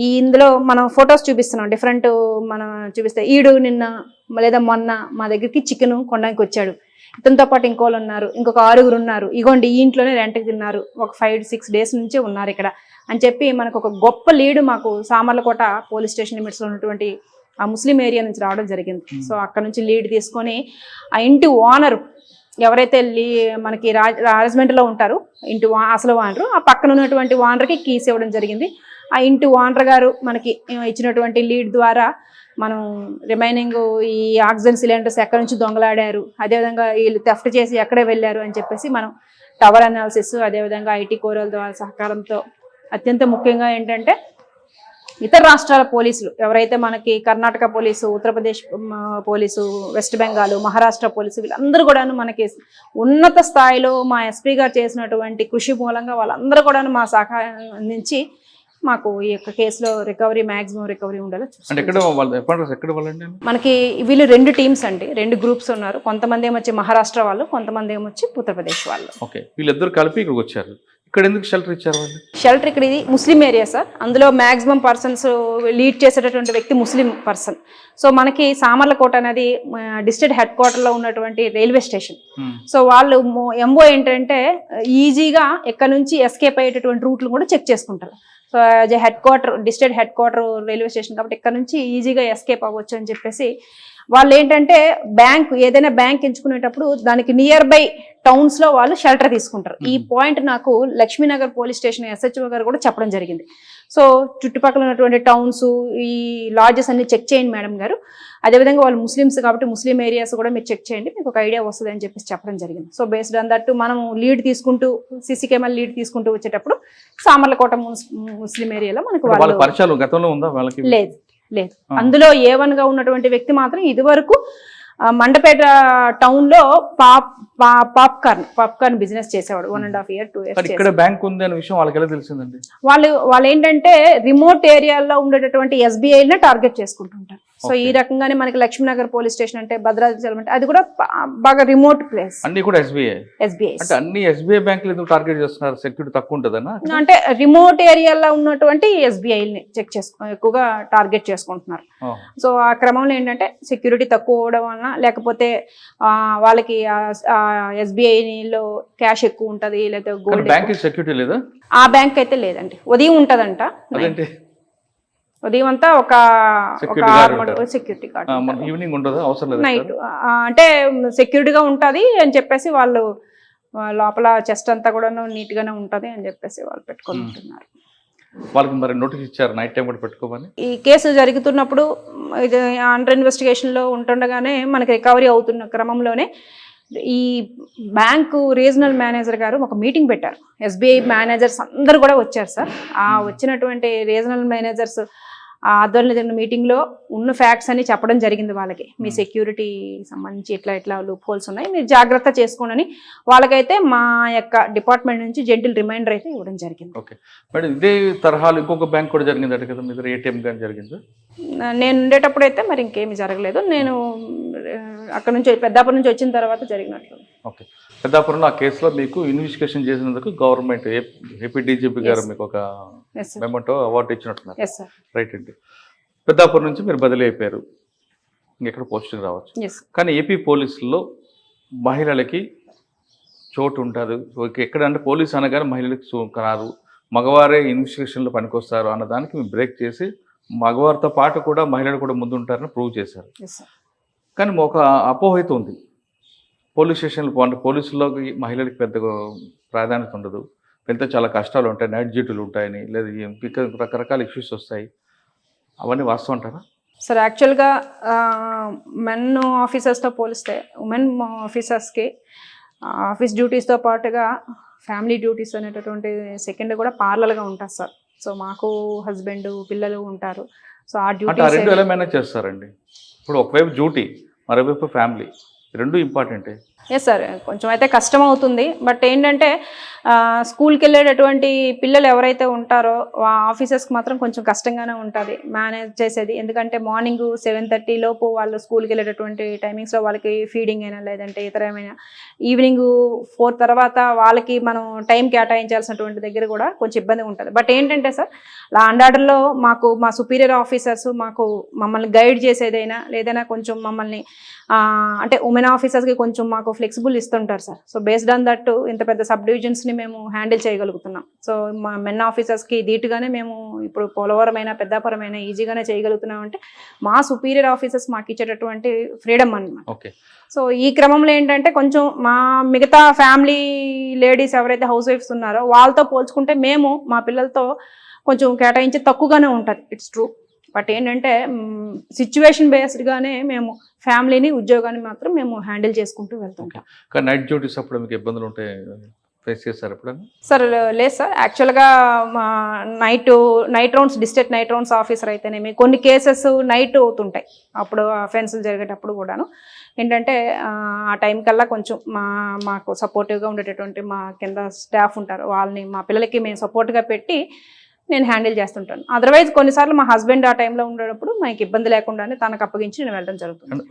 ఈ ఇందులో మనం ఫొటోస్ చూపిస్తున్నాం, డిఫరెంట్ మనం చూపిస్తే ఈడు నిన్న లేదా మొన్న మా దగ్గరికి చికెన్ కొనడానికి వచ్చాడు, ఇతనితో పాటు ఇంకోళ్ళు ఉన్నారు, ఇంకొక 6 ఉన్నారు, ఇగోండి ఈ ఇంట్లోనే రెంట్కి తిన్నారు, ఒక 5-6 days నుంచే ఉన్నారు ఇక్కడ అని చెప్పి మనకు ఒక గొప్ప లీడ్ మాకు సామర్లకోట పోలీస్ స్టేషన్ లిమిట్స్లో ఉన్నటువంటి ఆ ముస్లిం ఏరియా నుంచి రావడం జరిగింది. సో అక్కడ నుంచి లీడ్ తీసుకొని ఆ ఇంటి ఓనరు ఎవరైతే మనకి రాజమండ్రిలో ఉంటారు, ఇంటి అసలు ఓనరు, ఆ పక్కన ఉన్నటువంటి ఓనర్కి కీస్ ఇవ్వడం జరిగింది. ఆ ఇంటి ఓనర్ గారు మనకి ఇచ్చినటువంటి లీడ్ ద్వారా మనం రిమైనింగ్ ఈ ఆక్సిజన్ సిలిండర్స్ ఎక్కడి నుంచి దొంగలాడారు, అదేవిధంగా వీళ్ళు థెఫ్ట్ చేసి ఎక్కడే వెళ్ళారు అని చెప్పేసి మనం టవర్ అనాలిసిస్, అదేవిధంగా ఐటీ కోరల ద్వారా సహకారంతో, అత్యంత ముఖ్యంగా ఏంటంటే ఇతర రాష్ట్రాల పోలీసులు ఎవరైతే మనకి Karnataka police, Uttar Pradesh police, west Bengal, Maharashtra police వీళ్ళందరూ కూడాను మనకి ఉన్నత స్థాయిలో మా ఎస్పీ గారు చేసినటువంటి కృషి మూలంగా వాళ్ళందరూ కూడాను మా సహకారం అందించి మాకు ఈ యొక్క కేసులో మ్యాక్సిమం రికవరీ ఉండాలి. మనకి వీళ్ళు 2 టీమ్స్ అండి, 2 groups ఉన్నారు. కొంతమంది ఏమొచ్చి మహారాష్ట్ర వాళ్ళు, కొంతమంది ఏమొచ్చి ఉత్తరప్రదేశ్ వాళ్ళు. ఓకే, వీళ్ళిద్దరు కలిపి ఇక్కడికి వచ్చారు. ఇక్కడ ఎందుకు షెల్టర్ ఇచ్చారు వాళ్ళు? షెల్టర్ ఇక్కడ ఇది ముస్లిం ఏరియా సార్. అందులో మ్యాక్సిమం పర్సన్స్ లీడ్ చేసేటటువంటి వ్యక్తి ముస్లిం పర్సన్. సో మనకి సామర్లకోట అనేది డిస్ట్రిక్ట్ హెడ్ క్వార్టర్లో ఉన్నటువంటి రైల్వే స్టేషన్. సో వాళ్ళు ఎంఓ ఏంటంటే ఈజీగా ఎక్కడ నుంచి ఎస్కేప్ అయ్యేటటువంటి రూట్లు కూడా చెక్ చేసుకుంటారు. So district head quarter railway station కాబట్టి ఇక్కడ నుంచి ఈజీగా ఎస్కేప్ అవ్వచ్చు అని చెప్పేసి వాళ్ళు ఏంటంటే ఏదైనా బ్యాంక్ ఎంచుకునేటప్పుడు దానికి నియర్ బై టౌన్స్ లో వాళ్ళు షెల్టర్ తీసుకుంటారు. ఈ పాయింట్ నాకు లక్ష్మీనగర్ పోలీస్ స్టేషన్ SHO గారు కూడా చెప్పడం జరిగింది. సో చుట్టుపక్కల ఉన్నటువంటి టౌన్స్, ఈ లాడ్జెస్ అన్ని చెక్ చేయండి మేడం గారు, అదేవిధంగా వాళ్ళు ముస్లిమ్స్ కాబట్టి ముస్లిం ఏరియాస్ కూడా మీరు చెక్ చేయండి, మీకు ఒక ఐడియా వస్తుంది అని చెప్పేసి చెప్పడం జరిగింది. సో బేస్డ్ ఆన్ దట్ మనం లీడ్ తీసుకుంటూ సీసీ కెమెరా లీడ్ తీసుకుంటూ వచ్చేటప్పుడు సామర్లకోట ముస్లిం ఏరియాలో మనకు పరిచయాలు గతంలో ఉందా వాళ్ళకి? లేదు. అందులో A1 గా ఉన్నటువంటి వ్యక్తి మాత్రం ఇదివరకు మండపేట టౌన్ లో పాప్కార్న్ బిజినెస్ చేసేవాడు 1.5 year 2 years. ఇక్కడ బ్యాంక్ ఉంది అనే విషయం వాళ్ళకి ఎలా తెలిసిందండి? వాళ్ళు ఏంటంటే రిమోట్ ఏరియాలో ఉండేటటువంటి SBI ని టార్గెట్ చేసుకుంటుంటారు. సో ఈ రకంగానే మనకి లక్ష్మీనగర్ పోలీస్ స్టేషన్ అంటే భద్రాచలం అంటే అది కూడా బాగా రిమోట్ ప్లేస్. అన్ని కూడా ఎస్బీఐ. ఎస్బీఐ అంటే అన్ని ఎస్బీఐ బ్యాంకులు ఎందుకు టార్గెట్ చేస్తున్నారు? సెక్యూరిటీ తక్కువ ఉంటుందన్నా? అంటే రిమోట్ ఏరియాలో ఉన్నటువంటి ఎస్బీఐని ఎక్కువగా టార్గెట్ చేసుకుంటున్నారు. సో ఆ క్రమంలో ఏంటంటే సెక్యూరిటీ తక్కువ అవడం వలన, లేకపోతే వాళ్ళకి ఎస్బీఐలో క్యాష్ ఎక్కువ ఉంటుంది, లేదా గోల్డ్. బ్యాంక్ సెక్యూరిటీ లేదా? ఆ బ్యాంక్ అయితే లేదండి, ఉదయం ఉంటదంట. ఉదయం అంతా ఒక సెక్యూరిటీ గార్డ్, ఈవినింగ్ ఉండదు, అవసరం లేదు, నైట్ అంటే సెక్యూరిటీగా ఉంటుంది అని చెప్పేసి వాళ్ళు లోపల చెస్ట్ అంతా కూడా నీట్ గానే ఉంటది అని చెప్పేసి వాళ్ళు పెట్టుకొని ఉంటున్నారు. వాళ్ళకి మరి నోటీస్ ఇచ్చారు నైట్ టైం కూడా పెట్టుకోమని? ఈ కేసు జరుగుతున్నప్పుడు ఇది అండర్ ఇన్వెస్టిగేషన్ లో ఉంటుండగానే మనకి రికవరీ అవుతున్న క్రమంలోనే ఈ బ్యాంకు రీజనల్ మేనేజర్ గారు ఒక మీటింగ్ పెట్టారు. ఎస్బీఐ మేనేజర్స్ అందరు కూడా వచ్చారు సార్. ఆ వచ్చినటువంటి రీజనల్ మేనేజర్స్ ఆధ్వర్యంలో జరిగిన మీటింగ్లో ఉన్న ఫ్యాక్ట్స్ అని చెప్పడం జరిగింది వాళ్ళకి. మీ సెక్యూరిటీ సంబంధించి ఇట్లా లూప్ హోల్స్ ఉన్నాయి, మీరు జాగ్రత్త చేసుకోండి. వాళ్ళకైతే మా యొక్క డిపార్ట్మెంట్ నుంచి జెంటిల్ రిమైండర్ అయితే ఇవ్వడం జరిగింది. ఓకే మేడం, ఇదే తరహాలో ఇంకొక బ్యాంక్ కూడా జరిగింది అట కదా, మీరు ఏటీఎం కానీ జరిగింది? నేను ఉండేటప్పుడు అయితే మరి ఇంకేమీ జరగలేదు. నేను అక్కడ నుంచి పెద్దాపురం నుంచి వచ్చిన తర్వాత జరిగినట్లు. ఓకే, పెద్దాపురంలో ఆ కేసులో మీకు ఇన్వెస్టిగేషన్ చేసినందుకు గవర్నమెంట్ ఏపీ డీజీపీ గారు మీకు ఒక మెమోటో అవార్డు ఇచ్చినట్టున్నారు. రైట్ అండి. పెద్దాపురం నుంచి మీరు బదిలీ అయిపోయారు, ఇంకెక్కడ పోస్టింగ్ రావచ్చు. కానీ ఏపీ పోలీసుల్లో మహిళలకి చోటు ఉంటుంది. ఎక్కడంటే పోలీసు అనగానే మహిళలకు రారు, మగవారే ఇన్వెస్టిగేషన్లో పనికొస్తారు అన్నదానికి మీరు బ్రేక్ చేసి మగవారితో పాటు కూడా మహిళలు కూడా ముందుంటారని ప్రూవ్ చేశారు. కానీ ఒక అపోహ అయితే ఉంది, పోలీస్ స్టేషన్లు అంటే పోలీసుల్లోకి మహిళలకు పెద్దగా ప్రాధాన్యత ఉండదు, వెళ్తే చాలా కష్టాలు ఉంటాయి, నైట్ డ్యూటీలు ఉంటాయని, లేదా ఇంకా రకరకాల ఇష్యూస్ వస్తాయి, అవన్నీ వాస్తవం అంటారా? సార్ యాక్చువల్గా మెన్ ఆఫీసర్స్తో పోలిస్తే ఉమెన్ ఆఫీసర్స్కి ఆఫీస్ డ్యూటీస్తో పాటుగా ఫ్యామిలీ డ్యూటీస్ అనేటటువంటి సెకండ్ కూడా పార్లర్గా ఉంటుంది సార్. సో మాకు హస్బెండ్ పిల్లలు ఉంటారు. సో ఆ డ్యూటీ రెండు ఎలా మేనేజ్ చేస్తారండి? ఇప్పుడు ఒకవైపు డ్యూటీ, మరోవైపు ఫ్యామిలీ, రెండు ఇంపార్టెంటే. ఎస్ సార్, కొంచెం అయితే కష్టం అవుతుంది. బట్ ఏంటంటే స్కూల్కి వెళ్ళేటటువంటి పిల్లలు ఎవరైతే ఉంటారో ఆఫీసర్స్కి మాత్రం కొంచెం కష్టంగానే ఉంటుంది మేనేజ్ చేసేది. ఎందుకంటే మార్నింగ్ 7:30 లోపు వాళ్ళు స్కూల్కి వెళ్ళేటటువంటి టైమింగ్స్లో వాళ్ళకి ఫీడింగ్ అయినా లేదంటే ఇతర ఏమైనా ఈవినింగ్ 4 తర్వాత వాళ్ళకి మనం టైం కేటాయించాల్సినటువంటి దగ్గర కూడా కొంచెం ఇబ్బంది ఉంటుంది. బట్ ఏంటంటే సార్ లా అండ్ ఆర్డర్లో మాకు మా సుపీరియర్ ఆఫీసర్స్ మమ్మల్ని గైడ్ చేసేదైనా లేదైనా కొంచెం మమ్మల్ని అంటే ఉమెన్ ఆఫీసర్స్కి కొంచెం మాకు ఫ్లెక్సిబుల్ ఇస్తుంటారు sir. So based on that ఇంత పెద్ద సబ్ డివిజన్స్ని మేము హ్యాండిల్ చేయగలుగుతున్నాం. సో మా మెన్ ఆఫీసర్స్కి ధీటుగానే మేము ఇప్పుడు పోలవరమైన పెద్దాపురమైన ఈజీగానే చేయగలుగుతున్నాం. అంటే మా సుపీరియర్ ఆఫీసర్స్ మాకు ఇచ్చేటటువంటి ఫ్రీడమ్ అన్నమాట. ఓకే. సో ఈ క్రమంలో ఏంటంటే కొంచెం మా మిగతా ఫ్యామిలీ లేడీస్ ఎవరైతే హౌస్ వైఫ్స్ ఉన్నారో వాళ్ళతో పోల్చుకుంటే మేము మా పిల్లలతో కొంచెం కేటాయించి తక్కువగానే ఉంటుంది, ఇట్స్ ట్రూ. బట్ ఏంటంటే సిచ్యువేషన్ బేస్డ్గానే మేము ఫ్యామిలీని ఉద్యోగాన్ని మాత్రం మేము హ్యాండిల్ చేసుకుంటూ వెళ్తుంటాం. కానీ నైట్ డ్యూటీస్ అప్పుడు మీకు ఇబ్బందులు ఉంటాయి, ఫేస్ చేస్తారు ఎప్పుడన్నా? సార్ లేదు సార్, యాక్చువల్గా night rounds district night rounds officer అయితేనేమి కొన్ని కేసెస్ నైట్ అవుతుంటాయి. అప్పుడు అఫెన్సులు జరిగేటప్పుడు కూడాను ఏంటంటే ఆ టైం కల్లా కొంచెం మాకు సపోర్టివ్గా ఉండేటటువంటి మా కింద స్టాఫ్ ఉంటారు, వాళ్ళని మా పిల్లలకి మేము సపోర్ట్గా పెట్టి నేను హ్యాండిల్ చేస్తుంటాను. అదర్వైజ్ కొన్నిసార్లు మా హస్బెండ్ ఆ టైంలో ఉండేటప్పుడు మనకి ఇబ్బంది లేకుండానే తనకు అప్పగించి నేను వెళ్ళడం జరుగుతుంది.